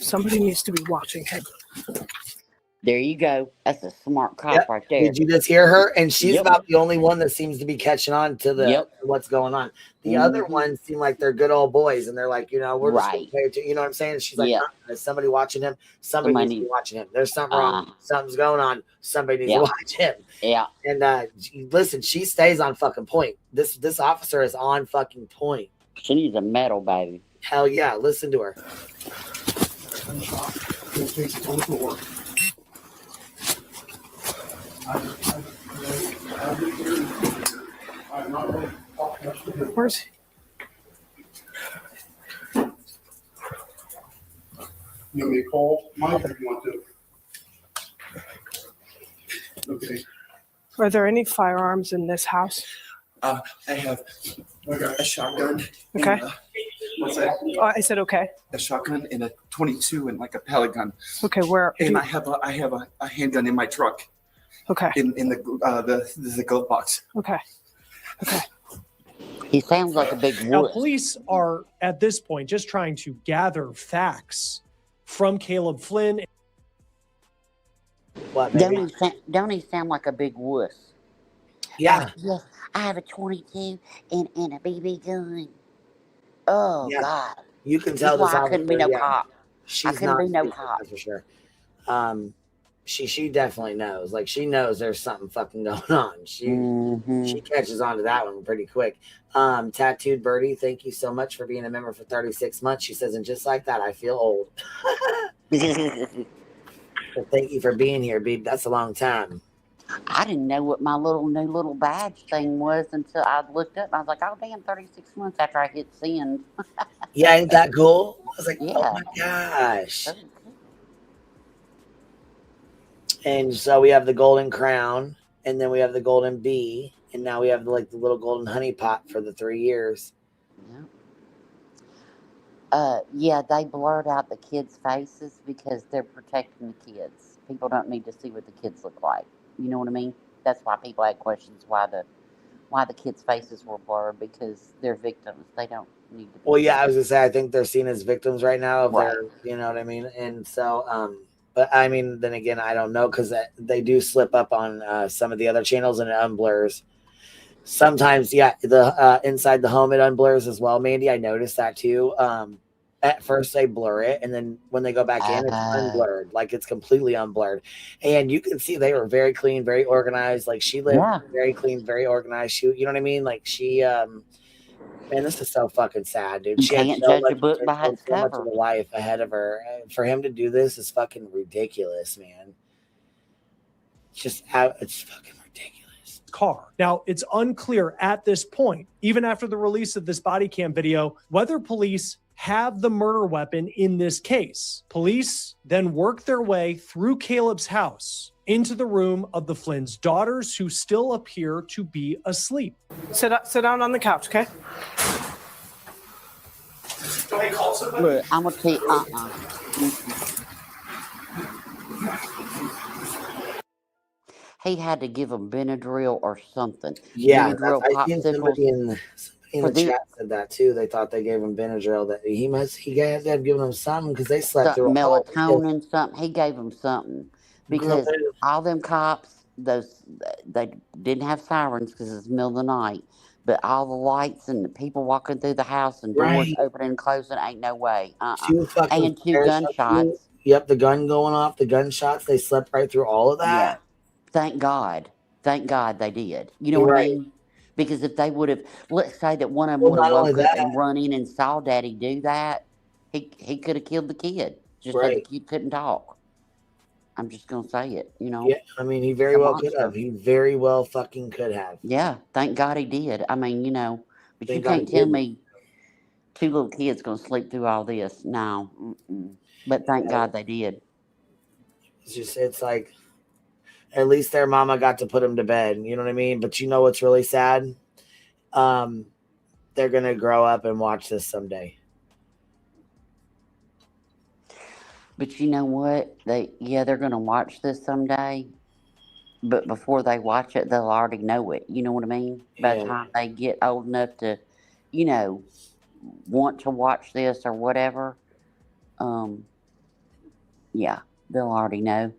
Somebody needs to be watching him. There you go. That's a smart cop right there. Did you just hear her? And she's about the only one that seems to be catching on to what's going on. The other ones seem like they're good old boys, and they're like, we're just gonna pay attention. You know what I'm saying? She's like, is somebody watching him? Somebody needs to be watching him. There's something wrong. Something's going on. Somebody needs to watch him. Yeah. And listen, she stays on fucking point. This officer is on fucking point. She needs a medal, baby. Hell yeah. Listen to her. Where's he? You want me to call Mike if you want to? Okay. Are there any firearms in this house? I have a shotgun. Okay. What's that? Oh, I said okay. A shotgun and a 22 and like a pellet gun. Okay, where? And I have a handgun in my truck. Okay. In the glove box. Okay. Okay. He sounds like a big Now, wuss. police are at this point just trying to gather facts from Caleb Flynn. What, Don't he sound like a big wuss? Yeah. Yes, I have a 22 and a BB gun. Oh, God. You can tell That's this why I couldn't be no cop. She's I couldn't be no cop. That's for sure. She definitely knows. Like, she knows there's something fucking going on. She catches on to that one pretty quick. Tattooed Birdie, thank you so much for being a member for 36 months. She says, and just like that, I feel old. So thank you for being here, babe. That's a long time. I didn't know what my new little badge thing was until I looked up. And I was like, oh, damn, 36 months after I hit send. Yeah, ain't that cool? I was like, oh my gosh. And so we have the golden crown, and then we have the golden bee, and now we have the little golden honey pot for the 3 years. Yeah, they blurred out the kids' faces because they're protecting the kids. People don't need to see what the kids look like. You know what I mean? That's why people had questions why the kids' faces were blurred, because they're victims. They don't need to be. Well, yeah, I was gonna say I think they're seen as victims right now of their, you know what I mean? And so but I mean, then again, I don't know, because they do slip up on some of the other channels and it unblurs. Sometimes, yeah, the inside the home it unblurs as well, Mandy. I noticed that too. at first they blur it, and then when they go back in, it's unblurred. Like it's completely unblurred. And you can see they were very clean, very organized. Like she lived very clean, very organized. She, you know what I mean? Like she, man, this is so fucking sad, dude. You She had can't so judge much, a book by its so much cover. of a life ahead of her. For him to do this is fucking ridiculous, man. It's just it's fucking ridiculous. Car. Now, it's unclear at this point, even after the release of this body cam video, whether police have the murder weapon in this case. Police then work their way through Caleb's house into the room of the Flynn's daughters, who still appear to be asleep. Sit down on the couch, okay? Look, I'm gonna tell you, He had to give them Benadryl or something. Yeah, Benadryl I seen somebody in the chat said that too. They thought they gave him Benadryl. That he had to have given them something because they slept through melatonin, something. He gave them something because all them cops, they didn't have sirens because it's the middle of the night. But all the lights and the people walking through the house and doors opening and closing, ain't no way. And 2 gunshots. Yep, the gun going off, the gunshots. They slept right through all of that. Yeah. Thank God they did. You know what I mean? Because if they would have, let's say that one of them would have woke up and run in and saw Daddy do that, he could have killed the kid. Just that the kid couldn't talk. I'm just gonna say it, you know. Yeah, I mean, he very well could have. He very well fucking could have. Yeah, thank God he did. I mean, you know, but you can't tell me 2 little kids gonna sleep through all this. No, but thank God they did. It's like, at least their mama got to put him to bed. You know what I mean? But you know what's really sad? They're gonna grow up and watch this someday. But you know what? They're gonna watch this someday. But before they watch it, they'll already know it. You know what I mean? By the time they get old enough to, you know, want to watch this or whatever, yeah, they'll already know.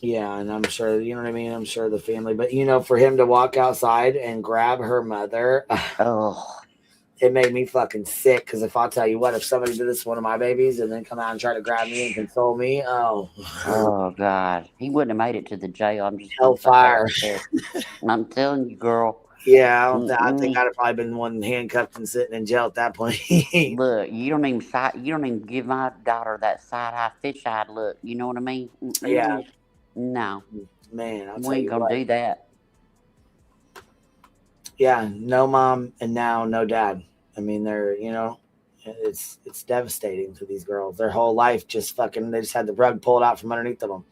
Yeah, and I'm sure, you know what I mean? I'm sure the family, but you know, for him to walk outside and grab her mother, it made me fucking sick. Because if I'll tell you what, if somebody did this to one of my babies and then come out and try to grab me and console me, oh God, he wouldn't have made it to the jail. I'm just hellfire. I'm telling you, girl. Yeah, I think I'd have probably been one handcuffed and sitting in jail at that point. Look, you don't even give my daughter that side-eye, fish-eyed look. You know what I mean? Yeah. No, man, we ain't gonna do that. Yeah, no mom and now no dad. I mean, they're, you know, it's devastating to these girls. Their whole life just fucking, they just had the rug pulled out from underneath of them.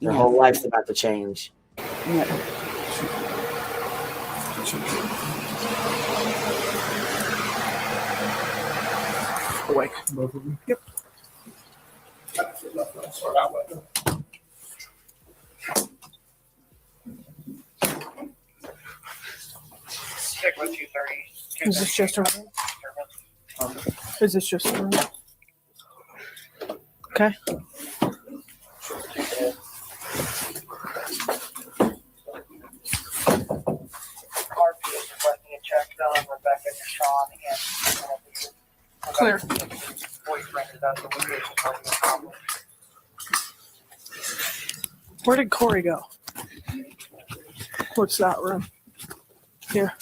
Their whole life's about to change. Yeah. Awake, both of them. Yep. Is this just a room? Is this just a room? Okay. Clear. Where did Corey go? What's that room? Here.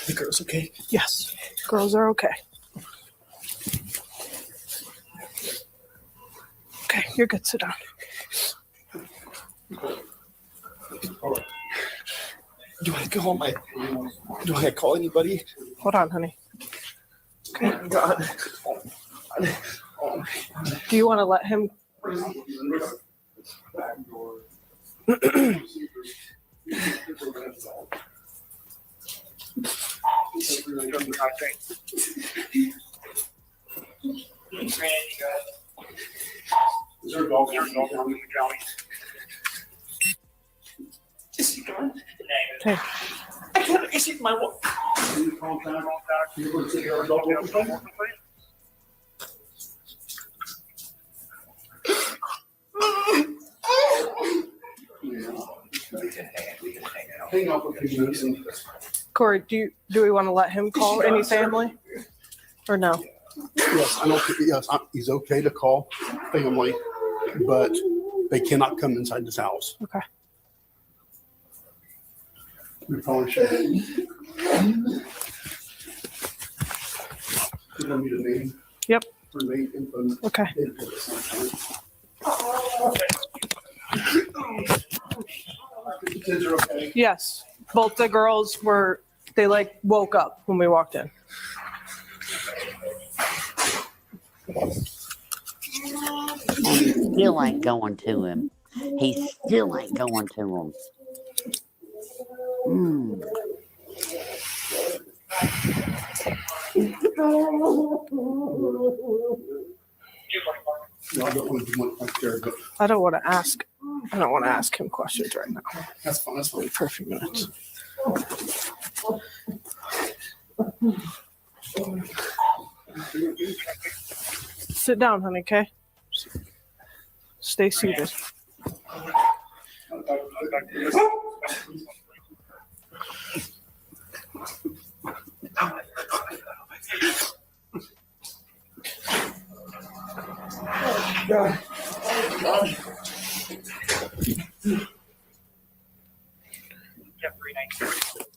The girl's okay? Yes, girls are okay. Okay, you're good. Sit down. All right. Do I call anybody? Hold on, honey. Okay. Oh, God. Do you want to let him? Is there a dog? Okay. I can't. She's my wife. Hang out with you. Corey, do we want to let him call any family, or no? Yes, he's okay to call family, but they cannot come inside this house. Okay. We probably should. You want me to name? Yep. Her name, info. Okay. The kids are okay. Yes, both the girls they like woke up when we walked in. He still ain't going to him. He still ain't going to him. No, I don't want to do one right there, but I don't want to ask him questions right now. that's fine. That's fine. For a few minutes. Sit down, honey, okay? Stay seated. God.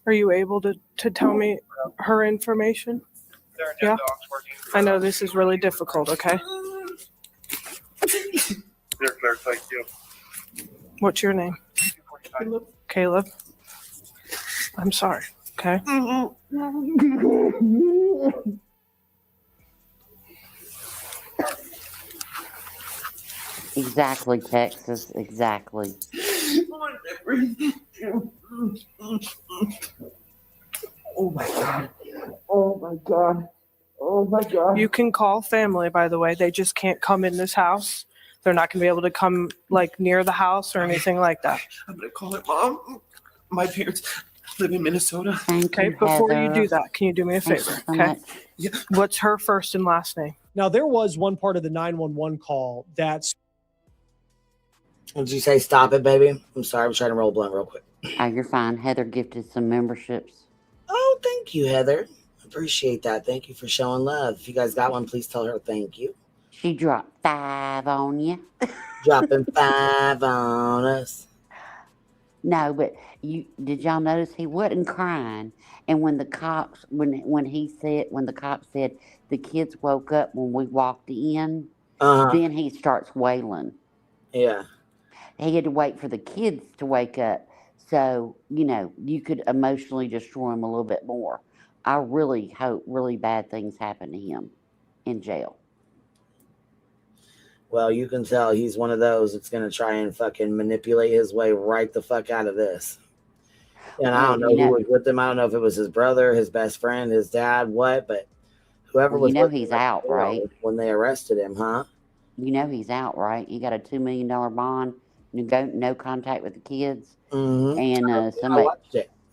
Are you able to tell me her information? Yeah. I know this is really difficult, okay? Thank you. What's your name? Caleb. I'm sorry, okay? Exactly, Texas. Exactly. Oh my God. Oh my God. Oh my God. You can call family, by the way. They just can't come in this house. They're not going to be able to come like near the house or anything like that. I'm going to call it Mom. My parents live in Minnesota. Okay, before you do that, can you do me a favor? Okay. Yeah. What's her first and last name? Now, there was one part of the 911 call that's. Did you say stop it, baby? I'm sorry. I'm trying to roll a blunt real quick. Oh, you're fine. Heather gifted some memberships. Oh, thank you, Heather. Appreciate that. Thank you for showing love. If you guys got one, please tell her thank you. She dropped 5 on you. Dropping 5 on us. No, but did y'all notice he wasn't crying? And when the cops, when the cops said the kids woke up when we walked in, then he starts wailing. Yeah. He had to wait for the kids to wake up. So, you could emotionally destroy him a little bit more. I really hope really bad things happen to him in jail. Well, you can tell he's one of those that's going to try and fucking manipulate his way right the fuck out of this. And I don't know who was with him. I don't know if it was his brother, his best friend, his dad, what, but whoever was with he's him, out, right? When they arrested him, huh? He's out, right? He got a $2 million bond, no contact with the kids. Mm-hmm. And somebody.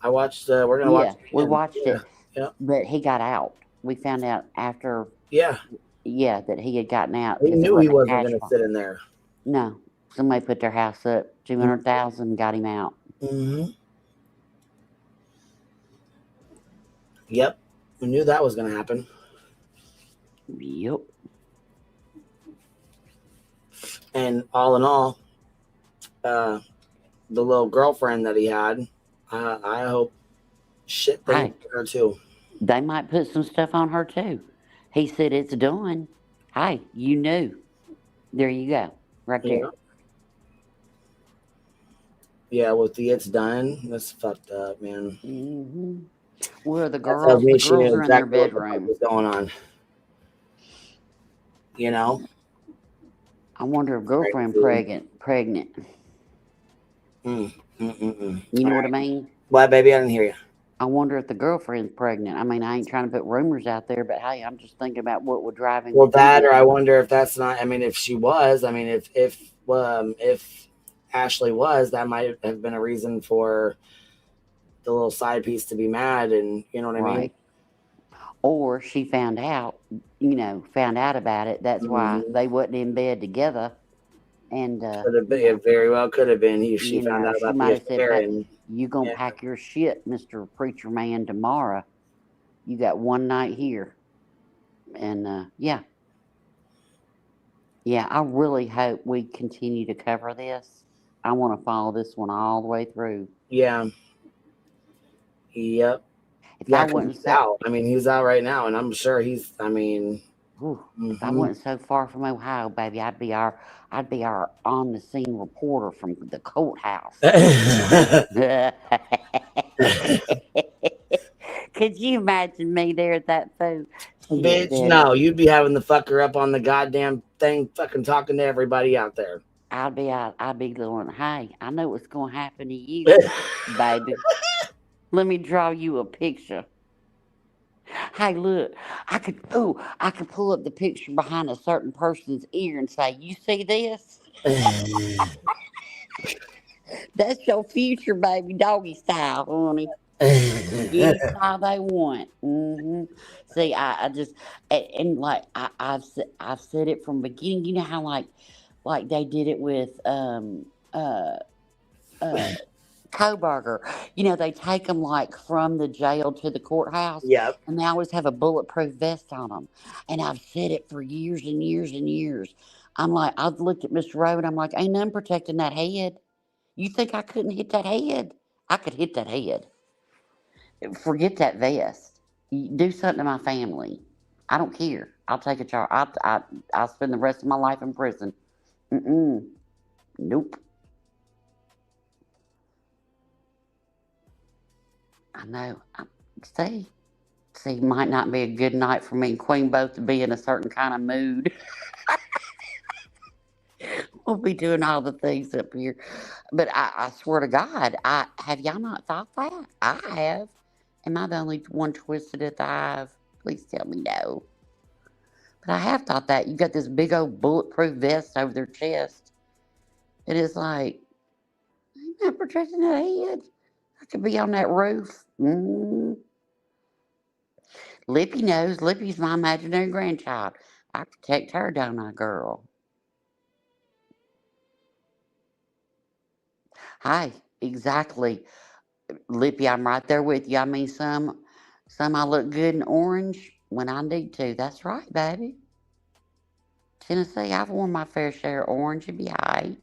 I watched it. We're going to watch it. We watched it. Yeah. But he got out. We found out after. Yeah, that he had gotten out. We knew he wasn't going to sit in there. No. Somebody put their house up, $200,000, got him out. Mm-hmm. Yep. We knew that was going to happen. Yep. And all in all, the little girlfriend that he had, I hope shit they put her too. They might put some stuff on her too. He said it's done. Hey, you knew. There you go. Right there. Yeah, with the it's done, that's fucked up, man. Mm-hmm. Where the girls are in their bedroom. What's going on? I wonder if girlfriend pregnant. You know what I mean? What, baby? I didn't hear you. I wonder if the girlfriend's pregnant. I mean, I ain't trying to put rumors out there, but hey, I'm just thinking about what would drive him. Well, that, or I wonder if that's not. I mean, if she was, I mean, if Ashley was, that might have been a reason for the little side piece to be mad, and you know what I mean. Right. Or she found out about it. That's why they wasn't in bed together. And Could have been, it very well could have been. She found out she about might the have said, affair, and "You gonna pack your shit, Mr. Preacher Man, tomorrow. You got one night here." And yeah, I really hope we continue to cover this. I want to follow this one all the way through. Yeah. Yep. If Yeah, I 'cause wasn't he's so, out. I mean, he's out right now, and I'm sure he's. I mean, if I wasn't so far from Ohio, baby, I'd be our on the scene reporter from the courthouse. Could you imagine me there at that food? Bitch, no, you'd be having the fucker up on the goddamn thing, fucking talking to everybody out there. I'd be going, "Hey, I know what's gonna happen to you, baby. Let me draw you a picture. Hey, look, I could pull up the picture behind a certain person's ear and say, you see this? That's your future, baby, doggy style, honey. Any style they want." See, I just and like I've said it from the beginning. You know how like they did it with Koberger. They take them like from the jail to the courthouse. Yep. And they always have a bulletproof vest on them. And I've said it for years and years and years. I'm like, I've looked at Mr. Rowe and I'm like, ain't none protecting that head. You think I couldn't hit that head? I could hit that head. Forget that vest. Do something to my family. I don't care. I'll take a charge. I'll spend the rest of my life in prison. Nope. I know. See, might not be a good night for me and Queen both to be in a certain kind of mood. We'll be doing all the things up here. But I swear to God, have y'all not thought that? I have. Am I the only one twisted at the hive? Please tell me no. But I have thought that. You got this big old bulletproof vest over their chest. And it's like, ain't that protecting that head? I could be on that roof. Lippy knows. Lippy's my imaginary grandchild. I protect her, don't I, girl? Hi, exactly. Lippy, I'm right there with you. I mean, some I look good in orange when I need to. That's right, baby. Tennessee, I've worn my fair share of orange. It'd be all right.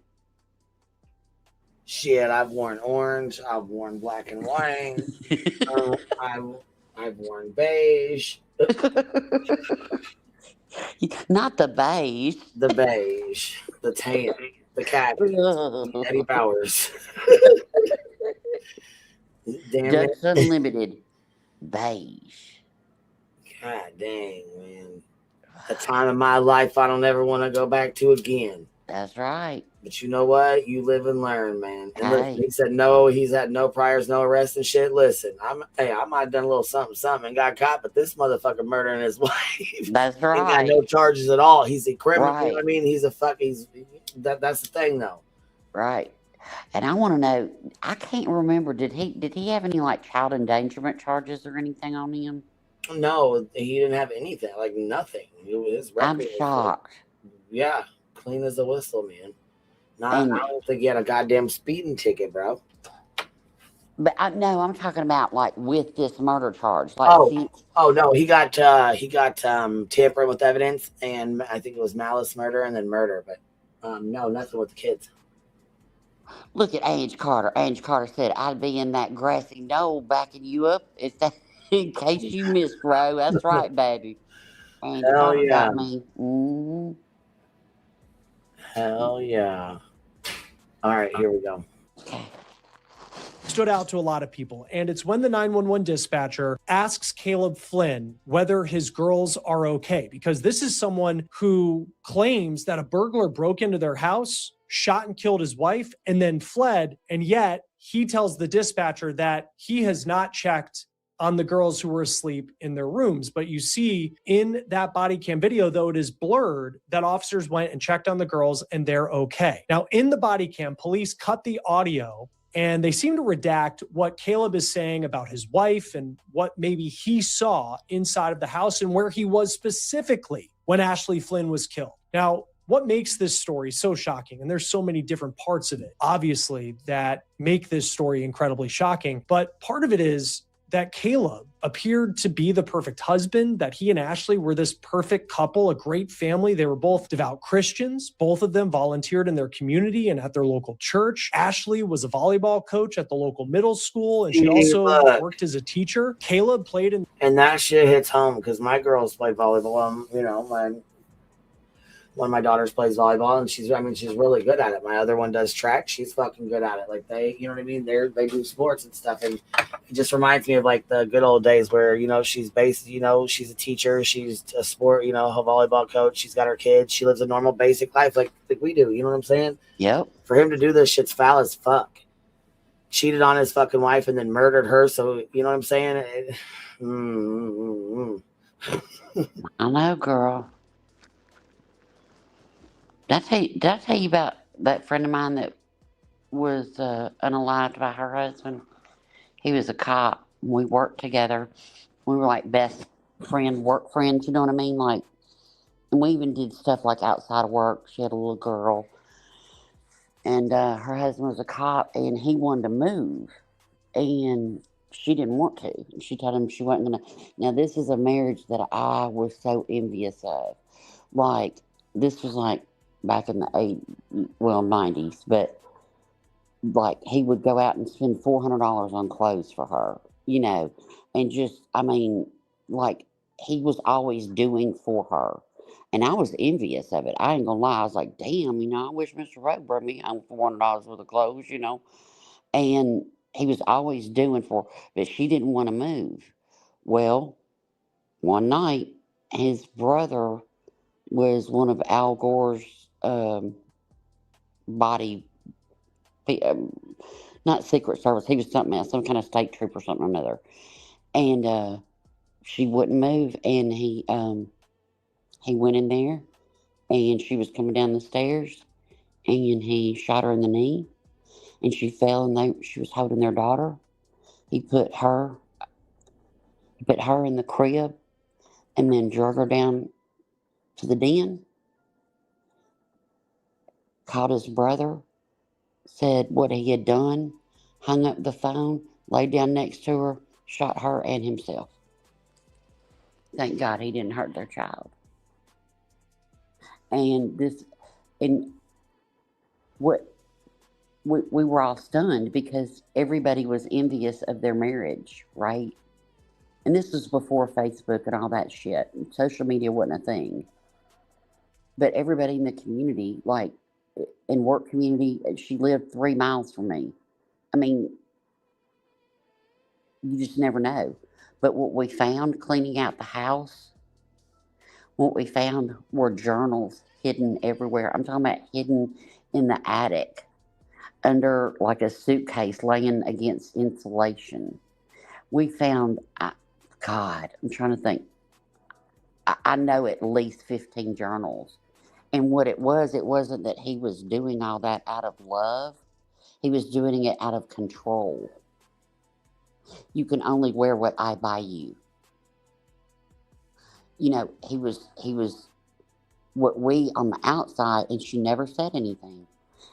Shit, I've worn orange. I've worn black and white. I've worn beige. Not the beige. The beige. The tan. The cat. Eddie Bowers. Damn Ducks it. Unlimited. Beige. God dang, man. A time in my life I don't ever want to go back to again. That's right. But you know what? You live and learn, man. And Hey. listen, he said no, he's had no priors, no arrests and shit. Listen, I might have done a little something and got caught, but this motherfucker murdering his wife. That's He got right. no charges at all. He's a criminal. Right. You know what I mean? He's that's the thing though. Right. And I want to know, I can't remember, did he have any like child endangerment charges or anything on him? No, he didn't have anything, like nothing. His record I'm was shocked. yeah, clean as a whistle, man. I And- don't think he had a goddamn speeding ticket, bro. But I'm talking about like with this murder charge. Like, Oh no, he got tampering with evidence, and I think it was malice murder and then murder, but no, nothing with the kids. Look at Ange Carter. Ange Carter said, "I'd be in that grassy knoll backing you up if that, in case you missed, bro." That's right, baby. Ange Hell Carter yeah. got me. Hell yeah. All right, here we go. Stood out to a lot of people. And it's when the 911 dispatcher asks Caleb Flynn whether his girls are okay, because this is someone who claims that a burglar broke into their house, shot and killed his wife, and then fled. And yet he tells the dispatcher that he has not checked on the girls who were asleep in their rooms. But you see in that body cam video, though it is blurred, that officers went and checked on the girls and they're okay. Now in the body cam, police cut the audio And they seem to redact what Caleb is saying about his wife and what maybe he saw inside of the house and where he was specifically when Ashley Flynn was killed. Now, what makes this story so shocking? And there's so many different parts of it, obviously, that make this story incredibly shocking. But part of it is that Caleb appeared to be the perfect husband, that he and Ashley were this perfect couple, a great family. They were both devout Christians. Both of them volunteered in their community and at their local church. Ashley was a volleyball coach at the local middle school, and she also worked as a teacher. Caleb played in... And that shit hits home because my girls play volleyball. One of my daughters plays volleyball, and she's really good at it. My other one does track. She's fucking good at it. Like, they, you know what I mean? They do sports and stuff. And it just reminds me of like the good old days where, she's based, she's a teacher. She's a sport, a volleyball coach. She's got her kids. She lives a normal basic life like we do. You know what I'm saying? Yep. For him to do this shit's foul as fuck. Cheated on his fucking wife and then murdered her. So, you know what I'm saying? I know, girl. Did I tell you about that friend of mine that was unalived by her husband? He was a cop. We worked together. We were like best friend, work friends, you know what I mean? Like, and we even did stuff like outside of work. She had a little girl. And her husband was a cop, and he wanted to move. And she didn't want to. She told him she wasn't going to. Now, this is a marriage that I was so envious of. Like, this was like back in the 90s, but like he would go out and spend $400 on clothes for her, and just, like he was always doing for her. And I was envious of it. I ain't gonna lie. I was like, damn, I wish Mr. Rowe brought me home for $400 worth of clothes, and he was always doing for her, but she didn't want to move. Well, one night, his brother was one of Al Gore's not Secret Service. He was something else, some kind of state troop or something or another. And she wouldn't move, and he went in there, and she was coming down the stairs, and he shot her in the knee, and she fell, and she was holding their daughter. He put her in the crib, and then drug her down to the den. Called his brother, said what he had done, hung up the phone, laid down next to her, shot her and himself. Thank God he didn't hurt their child. And we were all stunned because everybody was envious of their marriage, right? And this was before Facebook and all that shit. Social media wasn't a thing. But everybody in the community, like, in work community, she lived 3 miles from me. You just never know. But what we found cleaning out the house, what we found were journals hidden everywhere. I'm talking about hidden in the attic, under like a suitcase laying against insulation. We found, God, I'm trying to think. I know at least 15 journals. And what it wasn't that he was doing all that out of love. He was doing it out of control. You can only wear what I buy you. He was what we on the outside, and she never said anything.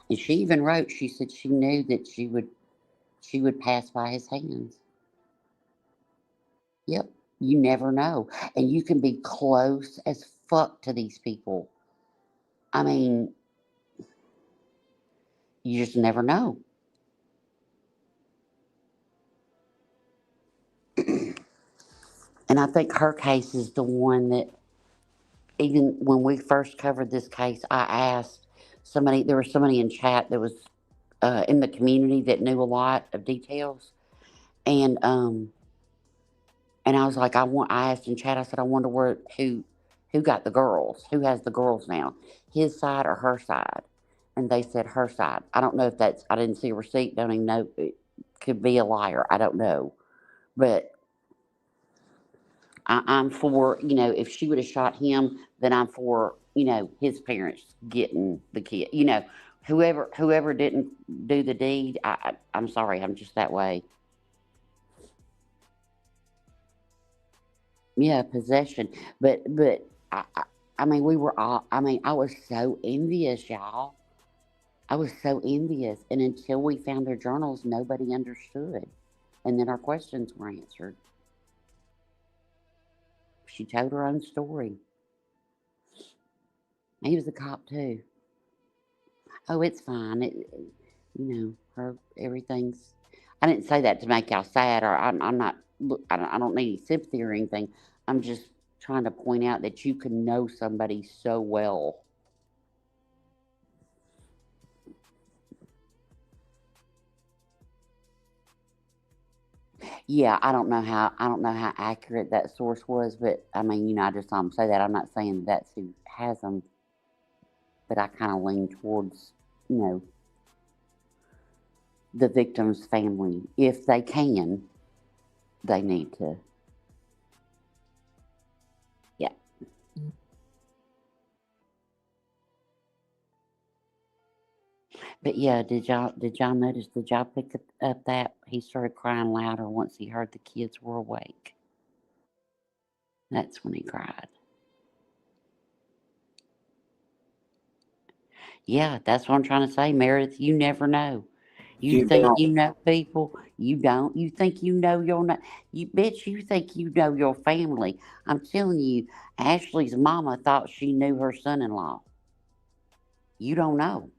And she even wrote, she said she knew that she would pass by his hands. Yep, you never know. And you can be close as fuck to these people. You just never know. And I think her case is the one that, even when we first covered this case, I asked somebody, there was somebody in chat that was in the community that knew a lot of details. And I was like, I asked in chat, I said, I wonder who got the girls? Who has the girls now? His side or her side? And they said her side. I don't know if that's, I didn't see a receipt, don't even know. It could be a liar. I don't know. But I'm for, if she would have shot him, then I'm for, his parents getting the kid, whoever didn't do the deed, I'm sorry, I'm just that way. Yeah, possession. But I mean, we were all. I mean, I was so envious, y'all. I was so envious, and until we found their journals, nobody understood. And then our questions were answered. She told her own story. He was a cop too. Oh, it's fine. Everything's. I didn't say that to make y'all sad, or I'm not. I don't need any sympathy or anything. I'm just trying to point out that you can know somebody so well. Yeah, I don't know how accurate that source was, but I mean, I just saw him say that. I'm not saying that's who has them, but I kind of lean towards, the victim's family. If they can, they need to. Yeah. But yeah, did y'all notice? Did y'all pick up that he started crying louder once he heard the kids were awake? That's when he cried. Yeah, that's what I'm trying to say, Meredith. You never know. You think don't. you know people, you don't. You think you know you bitch, you think you know your family. I'm telling you, Ashley's mama thought she knew her son-in-law. You don't know.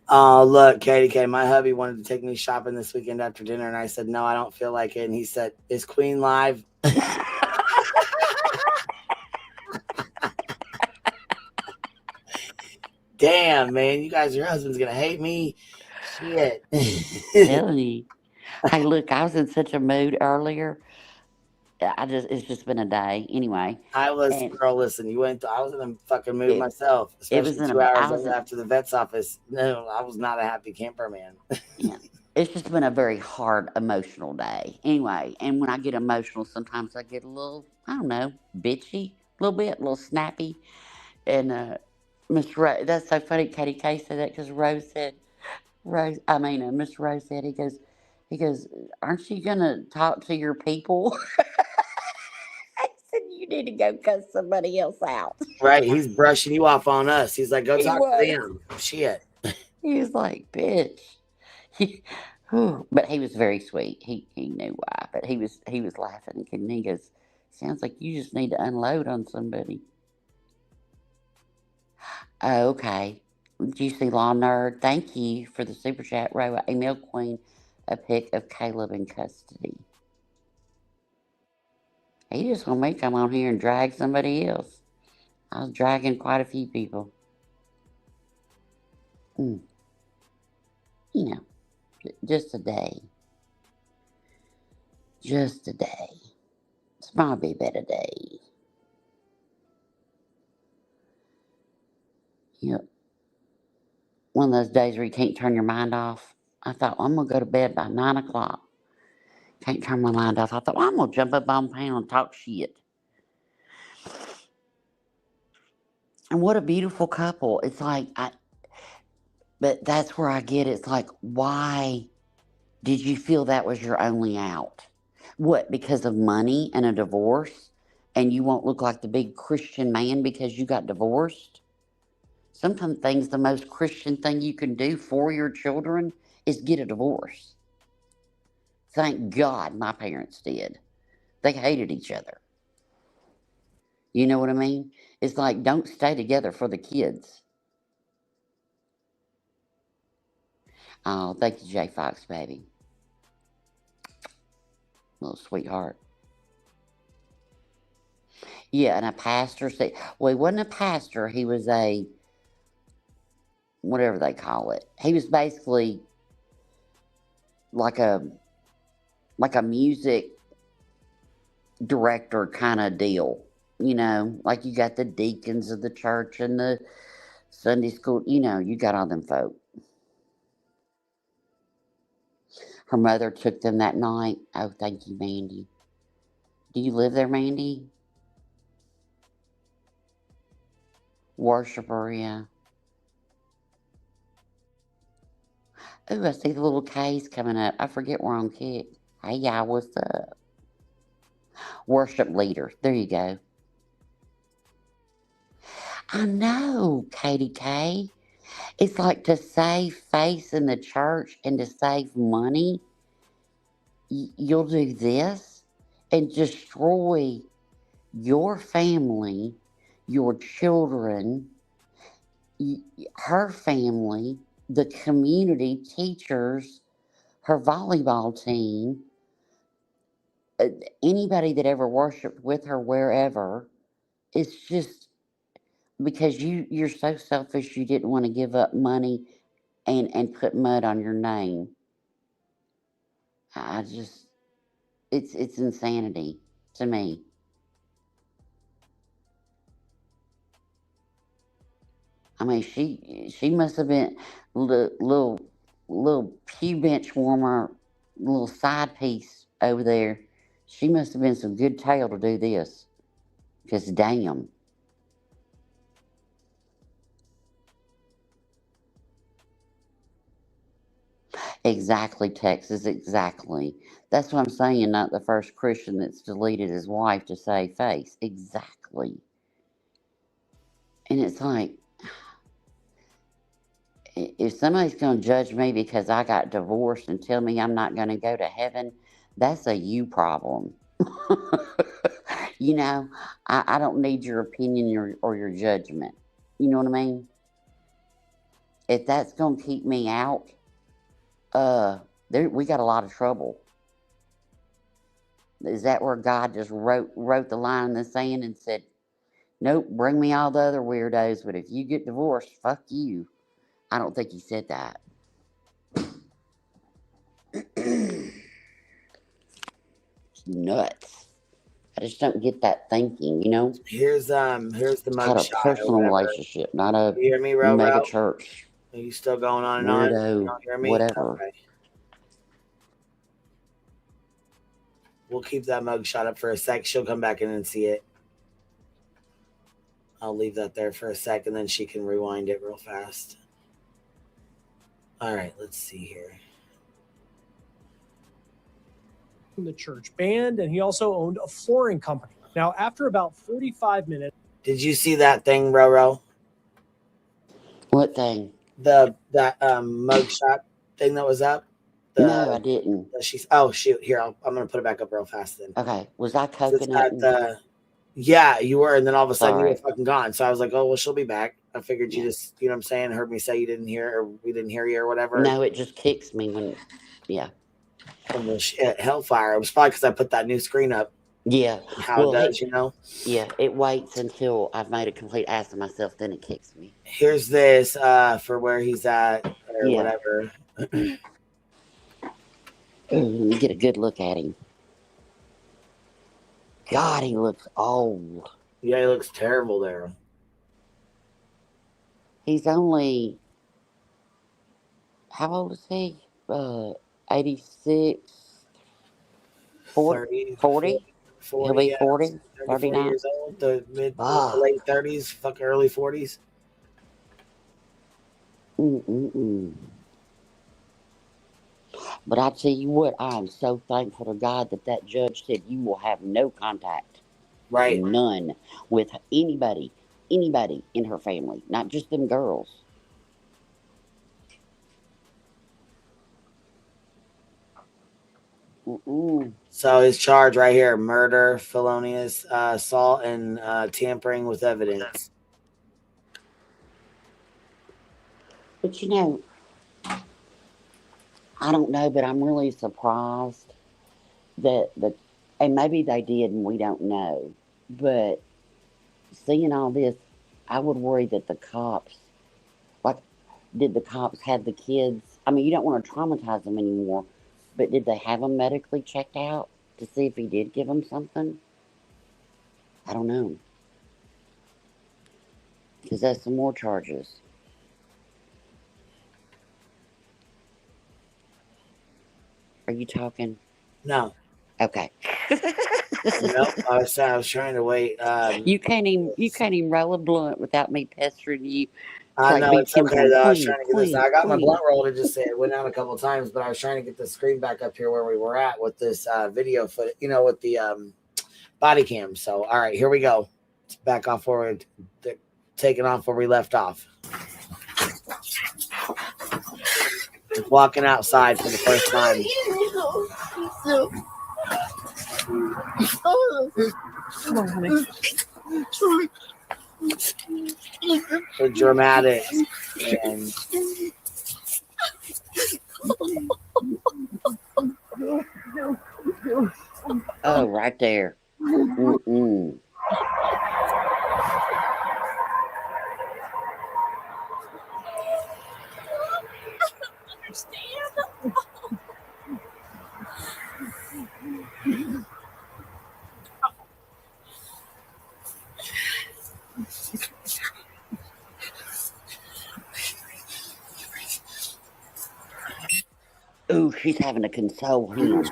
Oh, look, Katie K, my hubby wanted to take me shopping this weekend after dinner, and I said, no, I don't feel like it. And he said, is Queen live? Damn, man, your husband's going to hate me. Shit. Telling you. Hey, look, I was in such a mood earlier. It's just been a day. Anyway. Girl, listen, I was in a fucking mood myself, especially 2 hours after the vet's office. No, I was not a happy camper, man. Yeah. It's just been a very hard, emotional day. Anyway, and when I get emotional, sometimes I get a little, I don't know, bitchy, a little snappy. And Miss Rose, that's so funny, Katie K said that because Miss Rose said, he goes, aren't you going to talk to your people? I said, you need to go cuss somebody else out. Right, he's brushing you off on us. He's like, go talk to them. Shit. He was like, bitch. But he was very sweet. He knew why, but he was laughing, and he goes, sounds like you just need to unload on somebody. Oh, okay. Juicy Law Nerd, thank you for the super chat. Rowa, email Queen a pic of Caleb in custody. He just want me to come on here and drag somebody else. I was dragging quite a few people. Just a day. Just a day. It's probably a better day. One of those days where you can't turn your mind off. I thought, I'm going to go to bed by 9 o'clock. Can't turn my mind off. I thought, I'm going to jump up on the panel and talk shit. And what a beautiful couple. It's like, but that's where I get it. It's like, why did you feel that was your only out? What, because of money and a divorce? And you won't look like the big Christian man because you got divorced? Sometimes the most Christian thing you can do for your children is get a divorce. Thank God my parents did. They hated each other. You know what I mean? It's like, don't stay together for the kids. Oh, thank you, J. Fox, baby. Little sweetheart. Yeah, and a pastor said, well, he wasn't a pastor. He was a, whatever they call it. He was basically like a music director kind of deal. Like you got the deacons of the church and the Sunday school. You got all them folk. Her mother took them that night. Oh, thank you, Mandy. Do you live there, Mandy? Worshiper, yeah. Ooh, I see the little K's coming up. I forget we're on Kick. Hey, y'all, what's up? Worship leader. There you go. I know, Katie K. It's like to save face in the church and to save money, you'll do this and destroy your family, your children, her family, the community, teachers, her volleyball team, anybody that ever worshiped with her wherever. It's just because you're so selfish you didn't want to give up money and put mud on your name. I just it's insanity to me. I mean, she must have been little pew bench warmer, little side piece over there. She must have been some good tail to do this. Because damn. Exactly, Texas, exactly. That's what I'm saying, not the first Christian that's deleted his wife to save face. Exactly. And it's like, if somebody's going to judge me because I got divorced and tell me I'm not going to go to heaven, that's a you problem. You know, I don't need your opinion or your judgment. You know what I mean? If that's going to keep me out, we got a lot of trouble. Is that where God just wrote the line in the sand and said, nope, bring me all the other weirdos, but if you get divorced, fuck you. I don't think he said that. Nuts. I just don't get that thinking, you know? Here's the mug It's shot. a personal relationship, not a You hear me, mega Ro? church. Are you still going on and on? Weirdo, You don't hear me? whatever. Okay. We'll keep that mug shot up for a sec. She'll come back in and see it. I'll leave that there for a sec, and then she can rewind it real fast. All right, let's see here. In the church band, and he also owned a flooring company. Now, after about 45 minutes. Did you see that thing, Roro? What thing? That mugshot thing that was up? No, I didn't. Oh, shoot. Here, I'm going to put it back up real fast then. Okay. Was I coconut? Yeah, you were, and then all of a sudden Sorry. you were fucking gone. So I was like, oh, well, she'll be back. I figured you just, you know what I'm saying, heard me say you didn't hear, or we didn't hear you or whatever. No, it just kicks me when, yeah. From the shit, hellfire. It was probably because I put that new screen up. Yeah. How it does, you know? Yeah, it waits until I've made a complete ass of myself, then it kicks me. Here's this for where he's at, or whatever. Let me get a good look at him. God, he looks old. Yeah, he looks terrible there. He's only, how old is he? 86, 40? 40? He'll be 40, 39 years old, the late 30s, fucking early 40s. But I tell you what, I am so thankful to God that judge said you will have no contact. Right. None with anybody in her family, not just them girls. So his charge right here: murder, felonious assault, and tampering with evidence. But you know, I don't know, but I'm really surprised that and maybe they did and we don't know, but seeing all this, I would worry that the cops, did the cops have the kids? I mean, you don't want to traumatize them anymore, but did they have them medically checked out to see if he did give them something? I don't know. Because that's some more charges. Are you talking? No. Okay. Nope. I was trying to wait. You can't even roll a blunt without me pestering you I know it's okay though. I was trying to get this. I got my Queen. blunt rolled. It just said it went out a couple of times, but I was trying to get the screen back up here where we were at with this video footage, with the body cam. So, all right, here we go. It's back off forward, taking off where we left off. Walking outside for the first time. Come on, honey. The dramatic and Oh, right there. Mm-mm. Ooh, she's having to console him. Did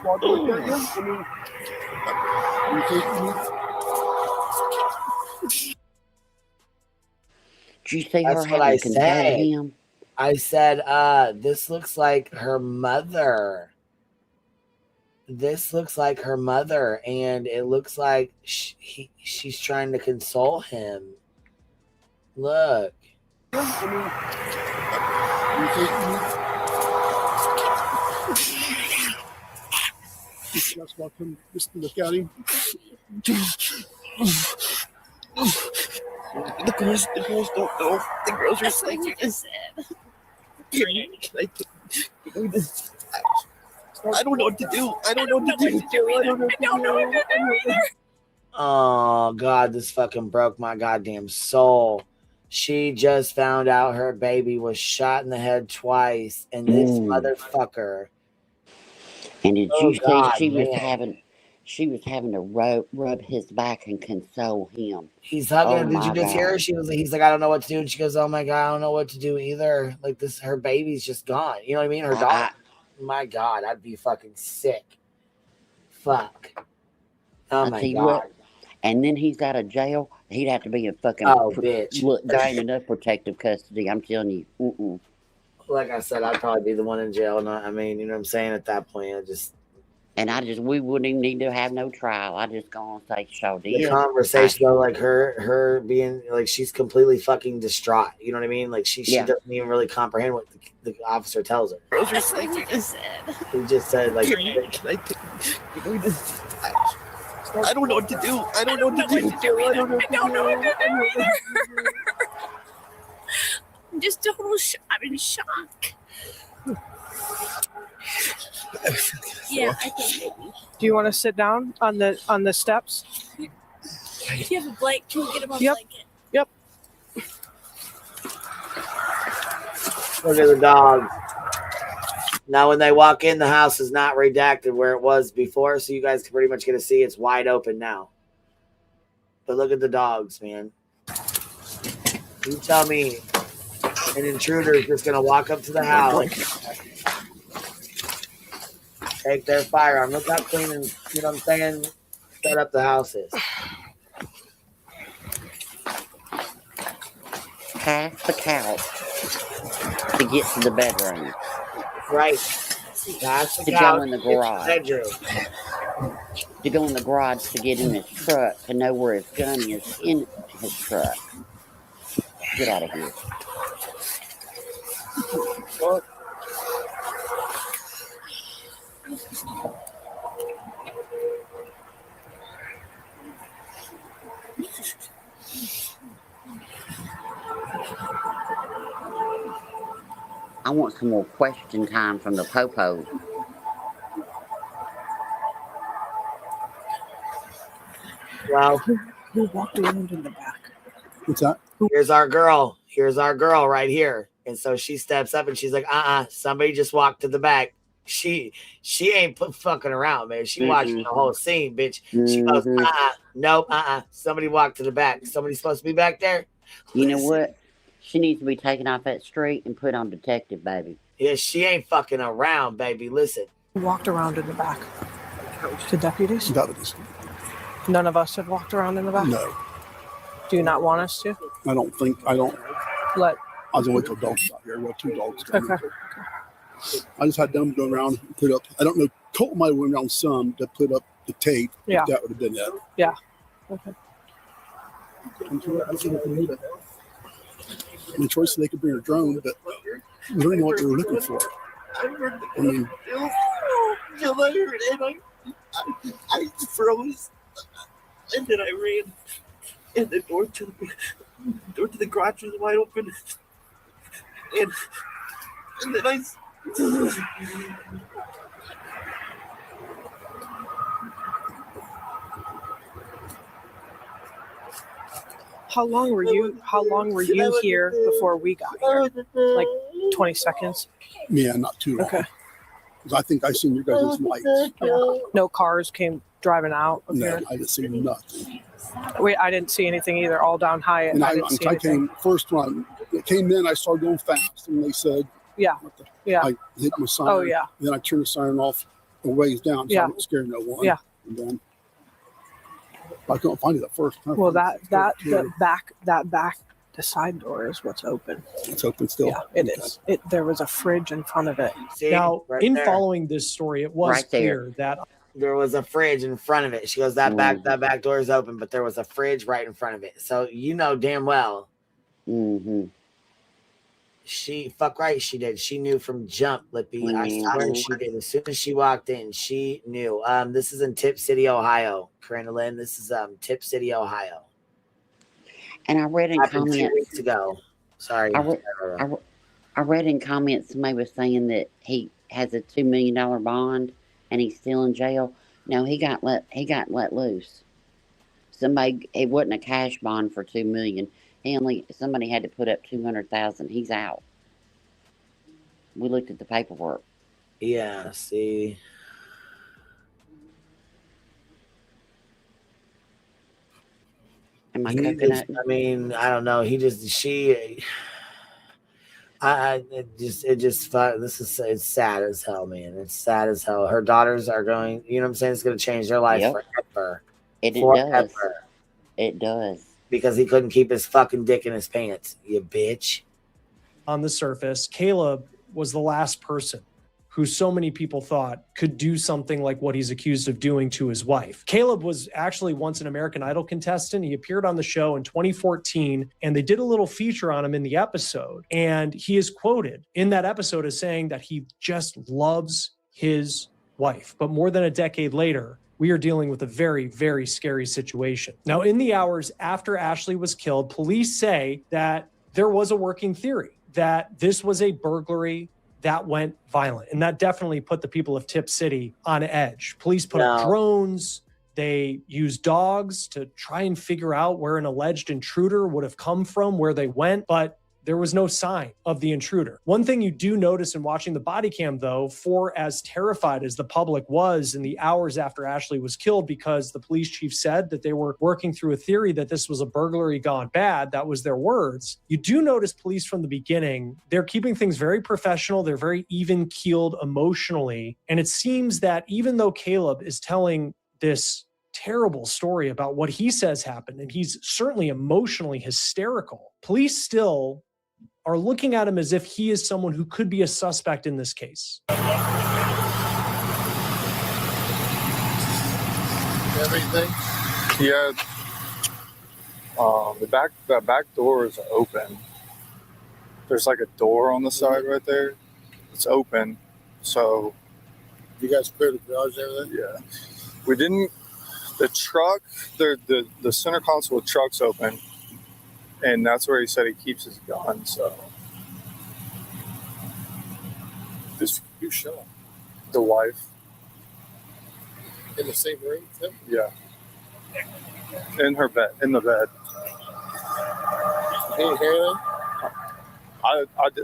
you see her that's what having I to console said. him? I said, this looks like her mother. This looks like her mother, and it looks like she's trying to console him. Look. Just walk him, just look at him. The girls don't know. The girls are sleeping. I don't know what to do. I don't know what to do. Oh, God, this fucking broke my goddamn soul. She just found out her baby was shot in the head twice, and this motherfucker. And did you see she was having to rub his back and console him? He's hugging her. Oh, Did you my just hear her? God. He's like, I don't know what to do. And she goes, oh my God, I don't know what to do either. Like this, her baby's just gone. You know what I mean? Her dog. My God, I'd be fucking sick. Fuck. Oh my God. What? And then he's out of jail. He'd have to be in fucking bitch. Look, there ain't enough protective custody. I'm telling you. Mm-mm. Like I said, I'd probably be the one in jail. I mean, you know what I'm saying? At that point, we wouldn't even need to have no trial. I just go on and say, so did. The conversation though, like her being like she's completely fucking distraught. You know what I mean? Like she doesn't even really comprehend what the officer tells her. That's what you just said. He just said like, I don't know what to do. I don't know what to do. I don't know what to do either. I'm just total I'm in shock. Yeah, I think maybe. Do you want to sit down on the steps? If you have a blanket, can you get him a blanket? Yep. Look at the dog. Now, when they walk in, the house is not redacted where it was before, so you guys can pretty much get to see it's wide open now. But look at the dogs, man. You tell me an intruder is just going to walk up to the house, take their firearm, look how clean and, you know what I'm saying, set up the house is. Pass the couch to get to the bedroom. Right. Pass the to couch go in the garage. Bedroom. To go in the garage to get in his truck, to know where his gun is in his truck. Get out of here. I want some more question time from the Popo. Well, who walked around in the back? What's that? Here's our girl. Here's our girl right here. And so she steps up and she's like, somebody just walked to the back. She ain't fucking around, man. She watching the whole scene, bitch. She goes, nope, somebody walked to the back. Somebody's supposed to be back there. You know what? She needs to be taken off that street and put on detective, baby. Yeah, she ain't fucking around, baby. Listen. Who walked around in the back? The deputies? Deputies. None of us have walked around in the back? No. Do you not want us to? I don't. I was going to wait till dogs got here. We had 2 dogs coming. Okay. I just had them go around and put up. I don't know. Colt might have went around some to put up the tape. Yeah. That would have been it. Yeah. Okay. I mean, Troy said they could bring a drone, but we don't know what they were looking for. I mean, I froze, and then I ran, and the door to the garage was wide open, and then I. How long were you here before we got here? Like 20 seconds? Yeah, not too long. Okay. Because I think I seen your guys' lights. Yeah. No cars came driving out of No, here? I didn't see nothing. I didn't see anything either. All down Hyatt. And I didn't see I anything. came first one. It came in. I started going fast, and they said, Yeah. Yeah. I hit my siren. Oh, yeah. Then I turned the siren off a ways down, so Yeah. I don't scare no one. Yeah. And then I couldn't find it at first. Well, the side door is what's open. It's open still. Yeah, it is. There was a fridge in front of it. Now, right in there. following this story, it was Right there. clear that There was a fridge in front of it. She goes, that back door is open, but there was a fridge right in front of it. So you know damn well. Mm-hmm. She did. She knew from jump, Lippy. I swear she did. As soon as she walked in, she knew. This is in Tip City, Ohio. Corinna Lynn, this is Tip City, Ohio. And I read in Happened 2 comments. weeks ago. Sorry. I read in comments somebody was saying that he has a $2 million bond and he's still in jail. No, he got let loose. It wasn't a cash bond for $2 million. Somebody had to put up $200,000. He's out. We looked at the paperwork. Yeah, see. Am I He cooking just, it? I mean, I don't know. It's sad as hell, man. It's sad as hell. Her daughters are going, you know what I'm saying? It's going to change their life forever. It Forever. does. It does. Because he couldn't keep his fucking dick in his pants, you bitch. on the surface, Caleb was the last person who so many people thought could do something like what he's accused of doing to his wife. Caleb was actually once an American Idol contestant. He appeared on the show in 2014, and they did a little feature on him in the episode. And he is quoted in that episode as saying that he just loves his wife. But more than a decade later, we are dealing with a very, very scary situation. Now, in the hours after Ashley was killed, police say that there was a working theory that this was a burglary that went violent. And that definitely put the people of Tip City on edge. Police put up drones. They used dogs to try and figure out where an alleged intruder would have come from, where they went. But there was no sign of the intruder. One thing you do notice in watching the body cam, though, for as terrified as the public was in the hours after Ashley was killed, because the police chief said that they were working through a theory that this was a burglary gone bad. That was their words. You do notice police from the beginning, they're keeping things very professional. They're very even-keeled emotionally. And it seems that even though Caleb is telling this terrible story about what he says happened, and he's certainly emotionally hysterical, police still are looking at him as if he is someone who could be a suspect in this case. Everything? Yeah. The back door is open. There's like a door on the side right there. It's open. So you guys cleared the garage and everything? Yeah. We didn't. The truck, the center console with truck's open. And that's where he said he keeps his gun, so. Who shot? The wife. In the same room with him? Yeah. In the bed. He didn't hear anything?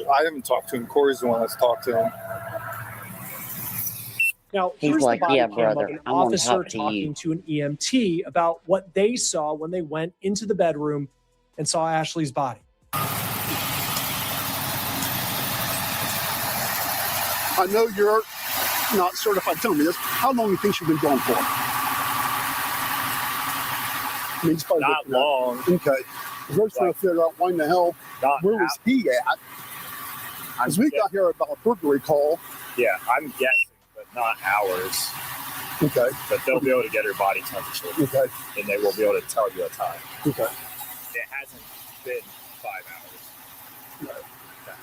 I haven't talked to him. Corey's the one that's talked to him. Now, He's here's like, the body yeah, cam brother, of an I wanna officer talk to talking you. to an EMT about what they saw when they went into the bedroom and saw Ashley's body. I know you're not certified. Tell me this. How long do you think you've been gone for? I mean, it's probably Not long. Okay. We're trying to figure out why in the hell, where was he at? Because we got here about a burglary call. Yeah, I'm guessing, but not hours. Okay. But they'll be able to get her body temperature. Okay. And they will be able to tell you a time. Okay. It hasn't been 5 hours.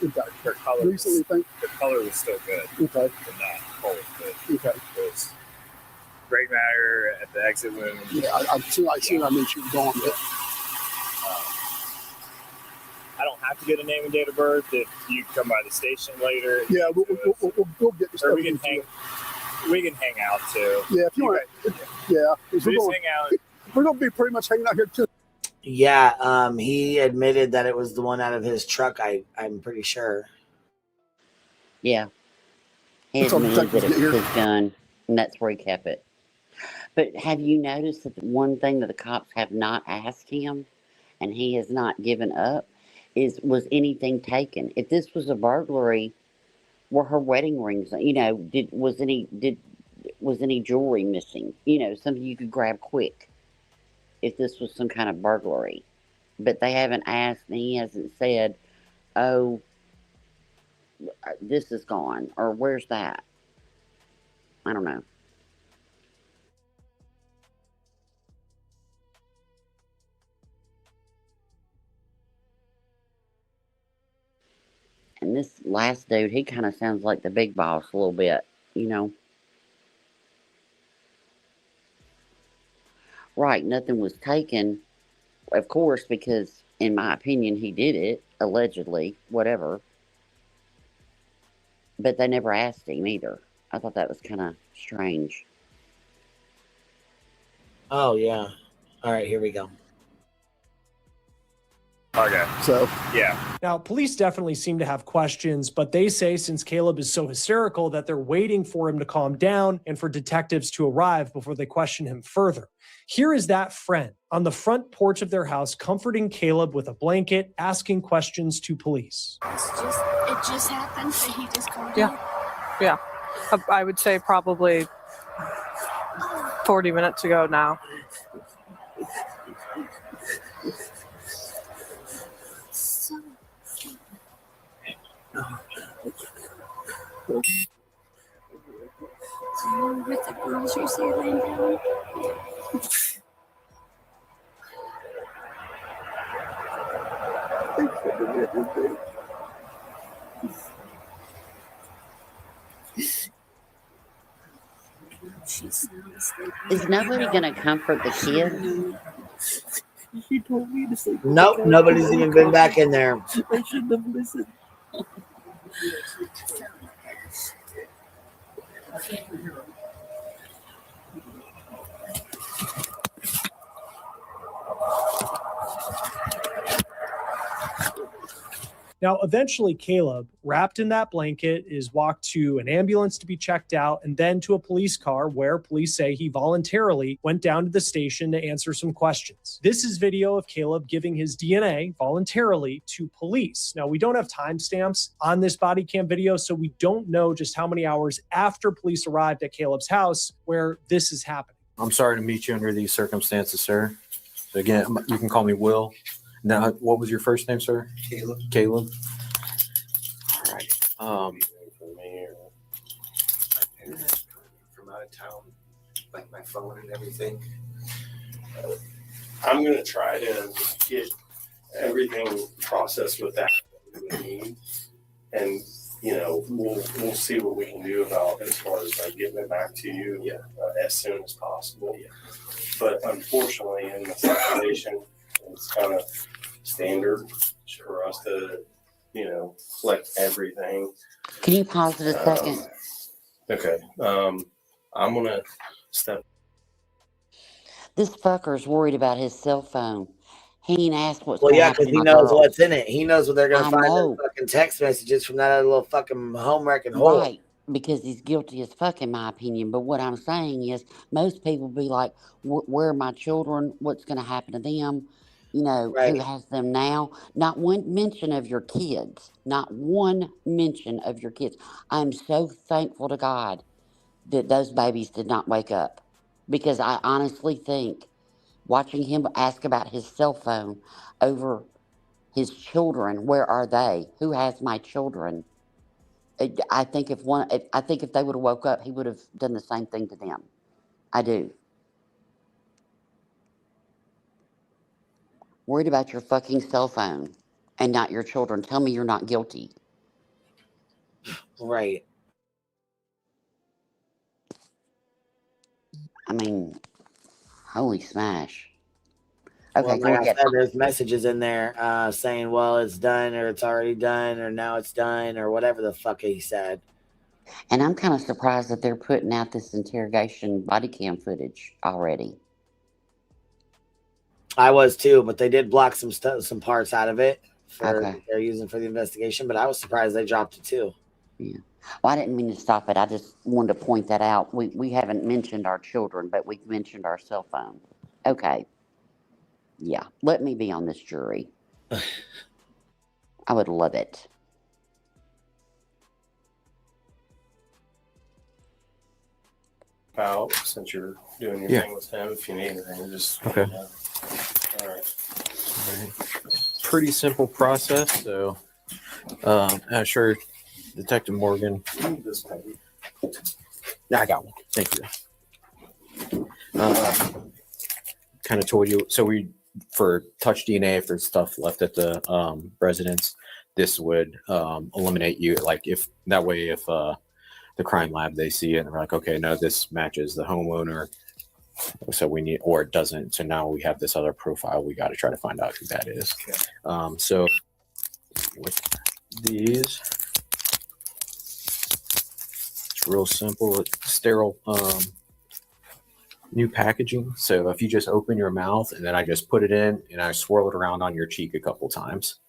Okay. Her color, Recently, the color was still good. Okay. But not cold. But Okay. it was gray matter at the exit wound. Yeah, I see I made sure you're going with. I don't have to get a name and date of birth if you come by the station later. Yeah, we'll get this. Or we can hang out too. Yeah, if you want. Yeah, We just hang out. We're gonna be pretty much hanging out here too. Yeah, he admitted that it was the one out of his truck. I'm pretty sure. Yeah. He admitted that it was his gun, and that's where he kept it. But have you noticed that the one thing that the cops have not asked him, and he has not given up, was anything taken? If this was a burglary, were her wedding rings, was any jewelry missing? Something you could grab quick if this was some kind of burglary. But they haven't asked, and he hasn't said, oh, this is gone, or where's that? I don't know. And this last dude, he kind of sounds like the big boss a little bit, Right, nothing was taken, of course, because, in my opinion, he did it, allegedly, whatever. But they never asked him either. I thought that was kind of strange. Oh, yeah. All right, here we go. Okay. So, yeah. Now, police definitely seem to have questions, but they say since Caleb is so hysterical that they're waiting for him to calm down and for detectives to arrive before they question him further. Here is that friend on the front porch of their house, comforting Caleb with a blanket, asking questions to police. It just happened, so he just called you? Yeah. I would say probably 40 minutes ago now. With the groceries here laying down. Is nobody going to comfort the kid? He told me to sleep. Nope, nobody's even been back in there. I shouldn't have listened. Now, eventually, Caleb, wrapped in that blanket, is walked to an ambulance to be checked out and then to a police car where police say he voluntarily went down to the station to answer some questions. This is video of Caleb giving his DNA voluntarily to police. Now, we don't have timestamps on this body cam video, so we don't know just how many hours after police arrived at Caleb's house where this is happening. I'm sorry to meet you under these circumstances, sir. Again, you can call me Will. Now, what was your first name, sir? Caleb. Caleb. All right. From out of town, like my phone and everything. I'm going to try to get everything processed with that we need. And, we'll see what we can do about as far as getting it back to you as soon as possible. Yeah. But unfortunately, in the situation, it's kind of standard for us to, collect everything. Can you pause it a second? Okay. I'm going to step. This fucker's worried about his cell phone. He ain't asked what's Well, going to yeah, happen because to he my knows girl. what's in it. He knows what they're going I to find in know. fucking text messages from that other little fucking home wrecking hole. Right, because he's guilty as fuck, in my opinion. But what I'm saying is, most people be like, where are my children? What's going to happen to them? Right. Who has them now? Not one mention of your kids. Not one mention of your kids. I'm so thankful to God that those babies did not wake up. Because I honestly think Watching him ask about his cell phone over his children. Where are they? Who has my children? I think if they would have woke up, he would have done the same thing to them. I do. Worried about your fucking cell phone and not your children. Tell me you're not guilty. Right. I mean, holy smash. Okay, Well, go like I ahead. said, there's messages in there saying, well, it's done, or it's already done, or now it's done, or whatever the fuck he said. And I'm kind of surprised that they're putting out this interrogation body cam footage already. I was too, but they did block some parts out of it Okay. they're using for the investigation, but I was surprised they dropped it too. Yeah. Well, I didn't mean to stop it. I just wanted to point that out. We haven't mentioned our children, but we've mentioned our cell phone. Okay. Yeah. Let me be on this jury. I would love it. Out since you're doing your thing with him. If you need anything, just Okay. All right. Pretty simple process. So, sure, Detective Morgan. This maybe. I got one. Thank you. Kind of told you. So for touch DNA, if there's stuff left at the residence, this would eliminate you. Like if the crime lab, they see it and they're like, okay, no, this matches the homeowner. So we need, or it doesn't. So now we have this other profile. We got to try to find out who that is. Okay. So with these, it's real simple. It's sterile, new packaging. So if you just open your mouth and then I just put it in and I swirl it around on your cheek a couple times.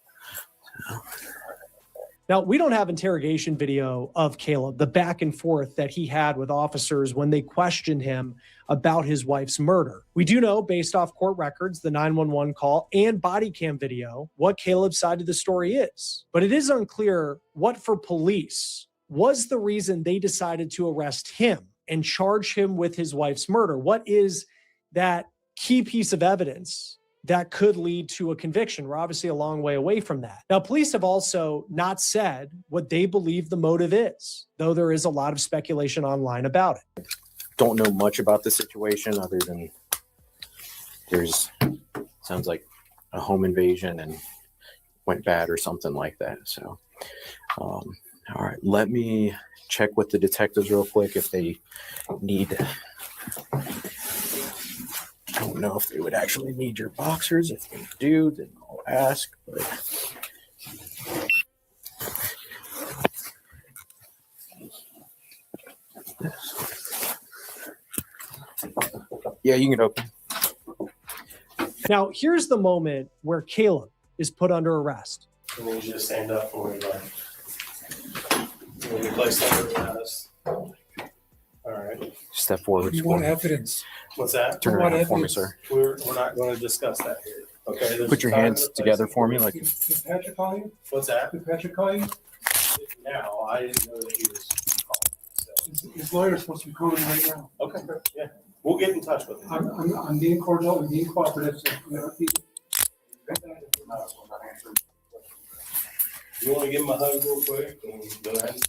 Now, we don't have interrogation video of Caleb, the back and forth that he had with officers when they questioned him about his wife's murder. We do know, based off court records, the 911 call, and body cam video, what Caleb's side of the story is. But it is unclear what, for police, was the reason they decided to arrest him and charge him with his wife's murder. What is that key piece of evidence that could lead to a conviction? We're obviously a long way away from that. Now, police have also not said what they believe the motive is, though there is a lot of speculation online about it. Don't know much about the situation other than sounds like a home invasion and went bad or something like that. So, all right, let me check with the detectives real quick if they need. I don't know if they would actually need your boxers. If they do, then I'll ask. But yeah, you can open. Now, here's the moment where Caleb is put under arrest. I need you to stand up for me, buddy. You'll be placed under arrest. All right. Step forward. What evidence? What's that? Turn around for me, sir. We're not going to discuss that here. Okay. There's Put your hands together for me, like. Did Patrick call you? What's that? Did Patrick call you? Now, I didn't know that he was calling. So. His lawyer's supposed to be calling right now. Okay. Yeah. We'll get in touch with him. I'm being cordial and being cooperative. So you want to give him a hug real quick and go ahead?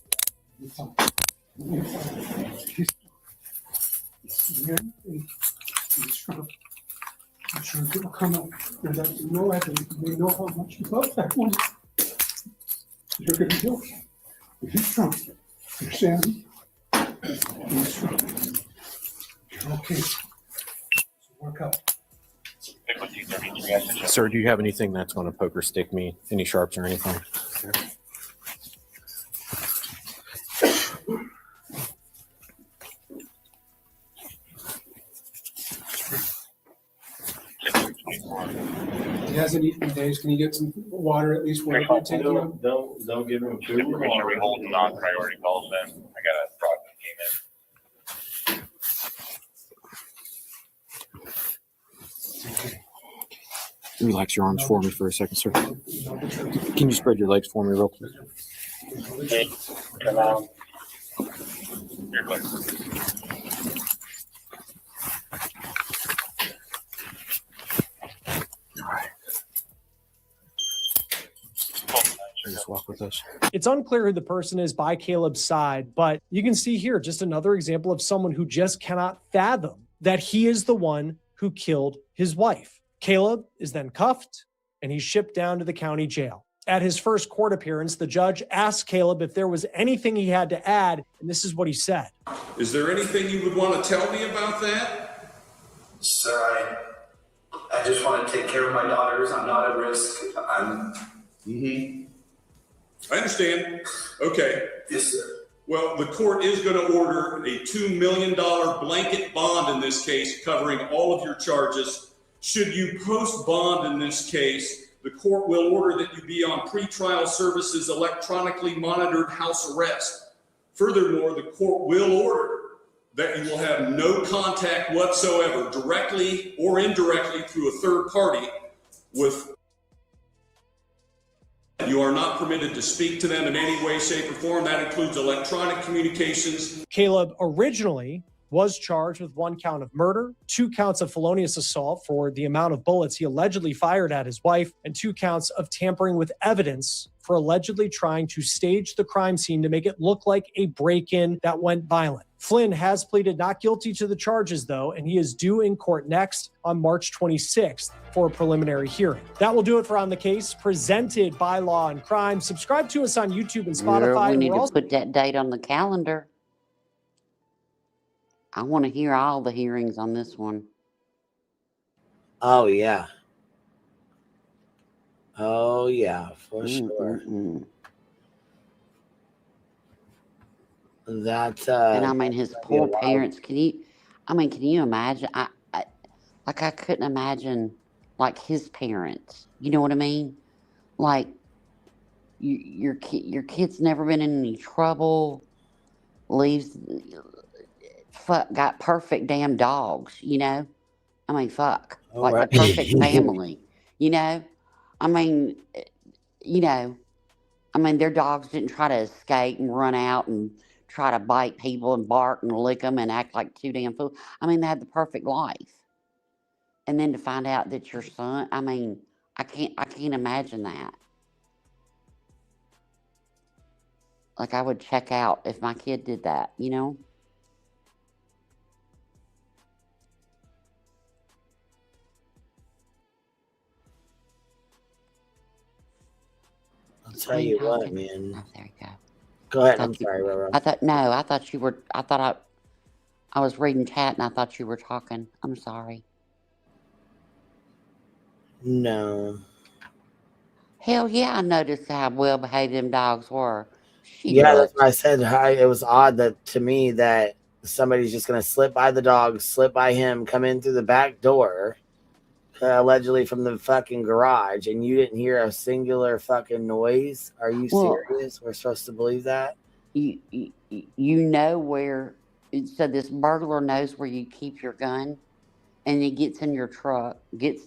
I'm sure it'll come up. There's no evidence. They know how much you love that one. You're going to do it. You're strong. You're Sam. You're strong. You're okay. So work out. Sir, do you have anything that's going to poke or stick me? Any sharps or anything? He hasn't eaten in days. Can you get some water at least? Water to take him? Don't give him food. Commissioner, we hold non-priority calls then. I got a problem that came in. Relax your arms for me for a second, sir. Can you spread your legs for me real quick? Okay, come on. You're clear. Just walk with us. It's unclear who the person is by Caleb's side, but you can see here just another example of someone who just cannot fathom that he is the one who killed his wife. Caleb is then cuffed and he's shipped down to the county jail. At his first court appearance, the judge asked Caleb if there was anything he had to add, and this is what he said. Is there anything you would want to tell me about that? Sir, I just want to take care of my daughters. I'm not at risk. I understand. Okay. Yes, sir. Well, the court is going to order a $2 million blanket bond in this case, covering all of your charges. Should you post bond in this case, the court will order that you be on pretrial services electronically monitored house arrest. Furthermore, the court will order that you will have no contact whatsoever, directly or indirectly through a third party with. You are not permitted to speak to them in any way, shape, or form. That includes electronic communications. Caleb originally was charged with 1 count of murder, 2 counts of felonious assault for the amount of bullets he allegedly fired at his wife, and 2 counts of tampering with evidence for allegedly trying to stage the crime scene to make it look like a break-in that went violent. Flynn has pleaded not guilty to the charges, though, and he is due in court next on March 26th for a preliminary hearing. That will do it for On the Case, presented by Law and Crime. Subscribe to us on YouTube and Spotify. We need to put that date on the calendar. I want to hear all the hearings on this one. Oh, yeah. Oh, yeah, for sure. That, and I mean, his poor parents, can you imagine? I couldn't imagine, like, his parents. You know what I mean? Like, your kid's never been in any trouble, got perfect damn dogs, you know? I mean, fuck. Like, the perfect family, you know? I mean, their dogs didn't try to escape and run out and try to bite people and bark and lick them and act like 2 damn fools. I mean, they had the perfect life. And then to find out that your son, I mean, I can't imagine that. Like, I would check out if my kid did that, you know? I'll tell you what, man. Oh, there you go. Go ahead. I'm sorry, Roro. I was reading chat and I thought you were talking. I'm sorry. No. Hell yeah, I noticed how well behaved them dogs were. That's why I said it was odd that to me that somebody's just gonna slip by the dog, slip by him, come in through the back door, allegedly from the fucking garage, and you didn't hear a singular fucking noise. Are you serious? We're supposed to believe that? You know where? So this burglar knows where you keep your gun, and he gets in your truck, gets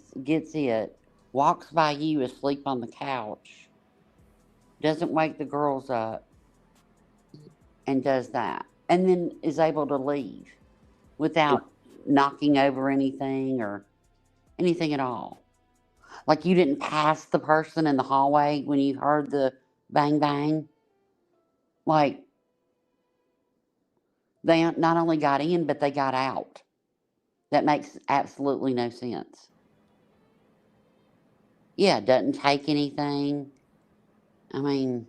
it, walks by you asleep on the couch, doesn't wake the girls up, and does that, and then is able to leave without knocking over anything or anything at all. Like, you didn't pass the person in the hallway when you heard the bang bang. Like, they not only got in, but they got out. That makes absolutely no sense. Yeah, doesn't take anything. I mean,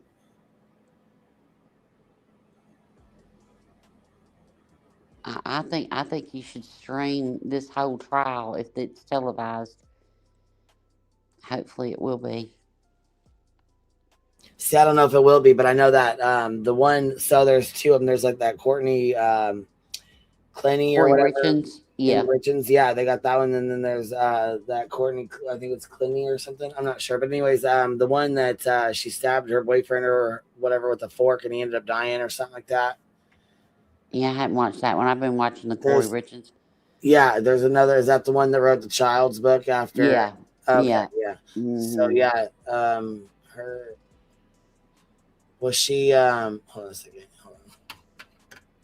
I think you should stream this whole trial if it's televised. Hopefully it will be. See, I don't know if it will be, but I know that the one, so there's 2 of them. There's like that Courtney Clenny or whatever. Richards. Yeah. Richards, yeah, they got that one. And then there's that Courtney, I think it's Clenny or something. I'm not sure. But anyways, the one that she stabbed her boyfriend or whatever with a fork and he ended up dying or something like that. Yeah, I haven't watched that one. I've been watching the Corey Richards. Yeah, there's another. Is that the one that wrote the child's book after? Yeah. Okay, yeah. Mm-hmm. So yeah, her was she? Hold on a second. Hold on.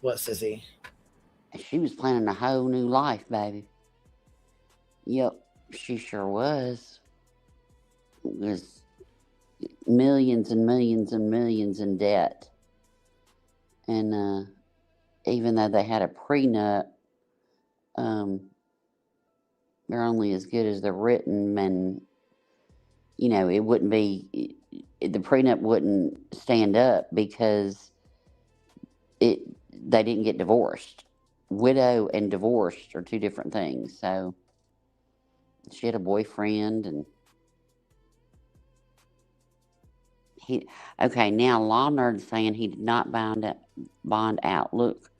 What, sissy? She was planning a whole new life, baby. Yep, she sure was. millions and millions and millions in debt. And even though they had a prenup, they're only as good as they're written, and it wouldn't be, the prenup wouldn't stand up because they didn't get divorced. Widow and divorced are two different things. So she had a boyfriend, and now Law Nerd saying he did not bond out. Look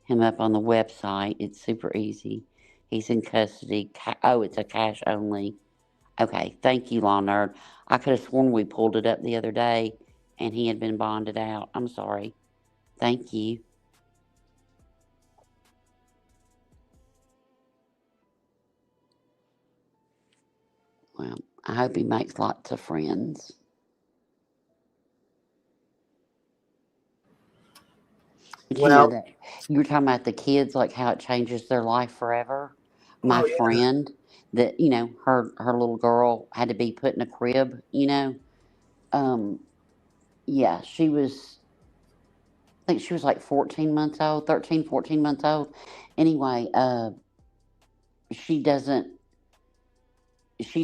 him up on the website. It's super easy. He's in custody. It's a cash only. Okay, thank you, Law Nerd. I could have sworn we pulled it up the other day and he had been bonded out. I'm sorry. Thank you. Well, I hope he makes lots of friends. But that you were talking about the kids, like how it changes their life forever. My friend, that her little girl had to be put in a crib. She was. I think she was like 14 months old, 13, 14 months old. Anyway, she's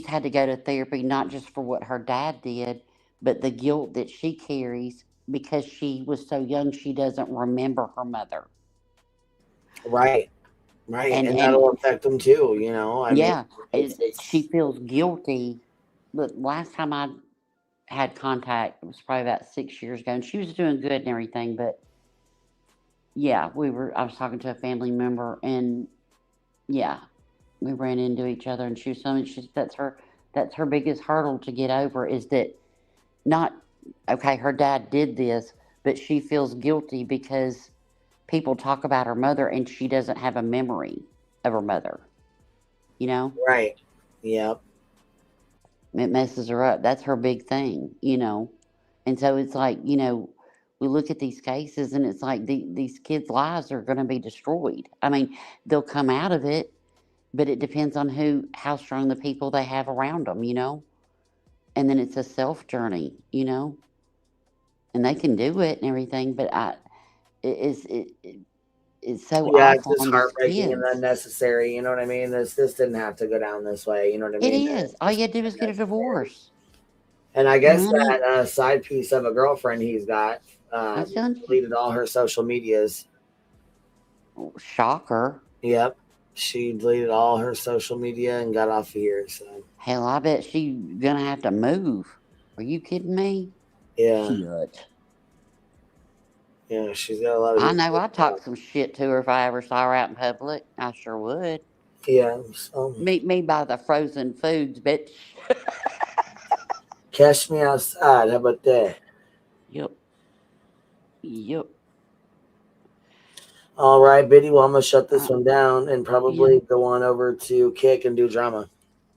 had to go to therapy, not just for what her dad did, but the guilt that she carries because she was so young, she doesn't remember her mother. Right. And that'll affect them too, she feels guilty. But last time I had contact, it was probably about 6 years ago, and she was doing good and everything, but I was talking to a family member, and we ran into each other, and she was telling me that's her biggest hurdle to get over, is that her dad did this, but she feels guilty because people talk about her mother and she doesn't have a memory of her mother. Right. Yep. It messes her up. That's her big thing, And so it's like, we look at these cases and it's like these kids' lives are going to be destroyed. I mean, they'll come out of it, but it depends on how strong the people they have around them, And then it's a self journey, And they can do it and everything, but it's so awful. It's just heartbreaking and unnecessary. You know what I mean? This didn't have to go down this way. You know what I mean? It is. All you had to do is get a divorce. And I guess that side piece of a girlfriend he's got deleted all her social medias. Shocker. Yep. She deleted all her social media and got off of here. So hell, I bet she's gonna have to move. Are you kidding me? Yeah. Shit. Yeah, she's got a lot of. I know. I'd talk some shit to her if I ever saw her out in public. I sure would. Yeah. Meet me by the frozen foods, bitch. Catch me outside. How about that? Yep. All right, Biddy. Well, I'm going to shut this one down and probably go on over to Kick and do drama.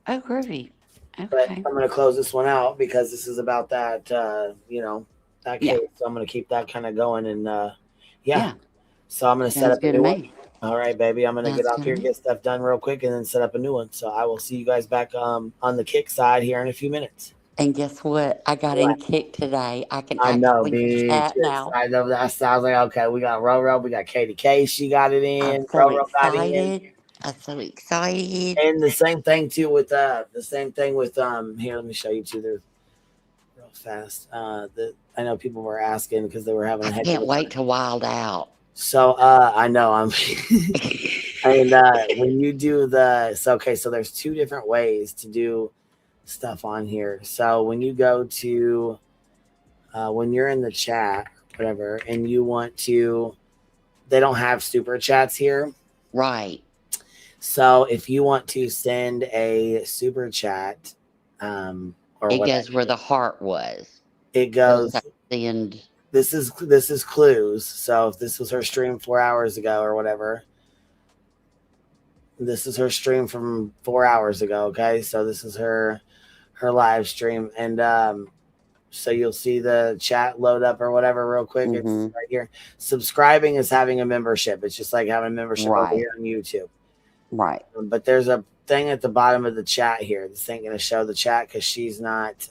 Oh, groovy. Okay. But I'm going to close this one out because this is about that, that case. So I'm going to keep that kind of going. And, So I'm going to set up a new one. All right, baby. I'm going to get off here, get stuff done real quick, and then set up a new one. So I will see you guys back on the Kick side here in a few minutes. And guess what? I got in Kick today. I can chat now. I know that sounds like, okay, we got Roro, we got Katie K. She got it in. I'm so excited. I'm so excited. And the same thing too with here, let me show you too. They're real fast. I know people were asking because they were having I can't wait to wild out. So I know I'm and when you do so there's two different ways to do stuff on here. So when you go to when you're in the chat, whatever, and you want to, they don't have super chats here. Right. So if you want to send a super chat, or it goes where the heart was. It goes at the end. This is clues. So if this was her stream 4 hours ago or whatever, this is her stream from 4 hours ago. Okay, so this is her live stream, and so you'll see the chat load up or whatever real quick. It's right here. Subscribing is having a membership. It's just like having a membership over here on YouTube. Right. But there's a thing at the bottom of the chat here. This ain't going to show the chat because she's not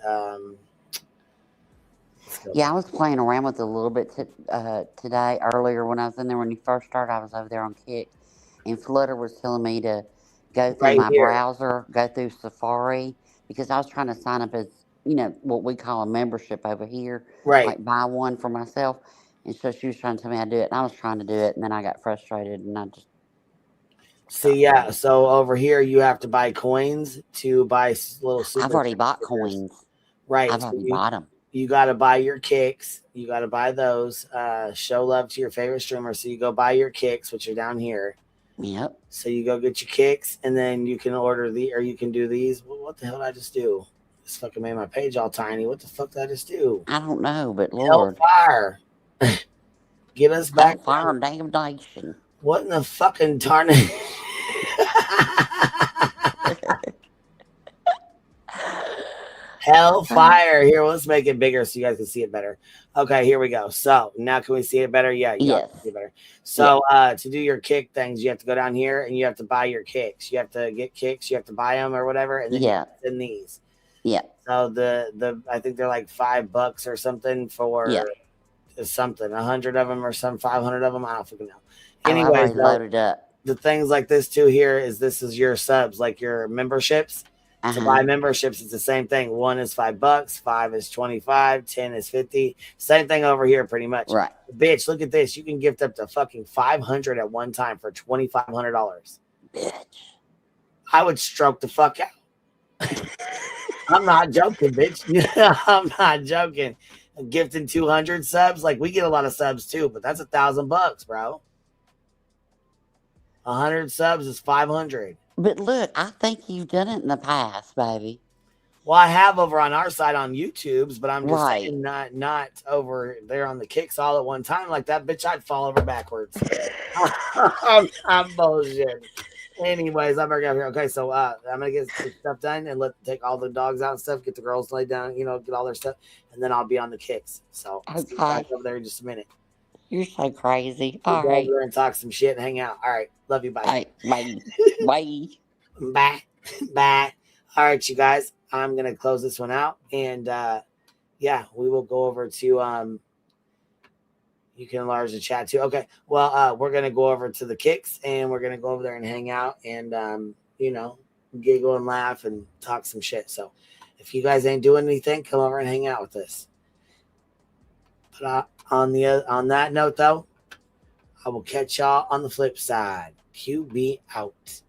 Yeah, I was playing around with it a little bit today, earlier when I was in there. When you first started, I was over there on Kick, and Flutter was telling me to go through Right my here. browser, go through Safari, because I was trying to sign up as, what we call a membership over here, Right. like buy one for myself. And so she was trying to tell me how to do it, and I was trying to do it, and then I got frustrated, and I just See, yeah. So over here, you have to buy coins to buy little super. I've already bought coins. Right. I've already bought them. You got to buy your kicks. You got to buy those. Show love to your favorite streamer. So you go buy your kicks, which are down here. Yep. So you go get your kicks, and then you can order or you can do these. What the hell did I just do? This fucking made my page all tiny. What the fuck did I just do? I don't know, but Lord. Hellfire. Get us back. Hellfire damnation. What in the fucking tarnish? Hellfire. Here, let's make it bigger so you guys can see it better. Okay, here we go. So now can we see it better? Yeah, yes. See it better. So to do your kick things, you have to go down here and you have to buy your kicks. You have to get kicks. You have to buy them or whatever, and then you send these. Yeah. So the I think they're like $5 or something for something. 100 of them or some 500 of them. I don't fucking know. Anyways, loaded up. The things like this too here is this is your subs, like your memberships. To buy memberships, it's the same thing. 1 is $5, 5 is 25, 10 is 50. Same thing over here, pretty much. Right. Bitch, look at this. You can gift up to fucking 500 at one time for $2,500. Bitch. I would stroke the fuck out. I'm not joking, bitch. I'm not joking. Gifting 200 subs, like we get a lot of subs too, but that's $1,000, bro. 100 subs is 500. But look, I think you've done it in the past, baby. Well, I have over on our side on YouTube's, but I'm just saying not over there on the kicks all at one time. Like that bitch, I'd fall over backwards. I'm bullshit. Anyways, I'm gonna go here. Okay, so I'm gonna get stuff done and take all the dogs out and stuff, get the girls laid down, get all their stuff, and then I'll be on the kicks. So I'll see you back over there in just a minute. You're so crazy. We'll All go right. over there and talk some shit and hang out. All right. Love you. Bye. All right. Bye. Bye. Bye. Bye. All right, you guys. I'm going to close this one out. And we will go over to you can enlarge the chat too. Okay. Well, we're going to go over to the kicks and we're going to go over there and hang out and giggle and laugh and talk some shit. So if you guys ain't doing anything, come over and hang out with us. But on that note, though, I will catch y'all on the flip side. QB out.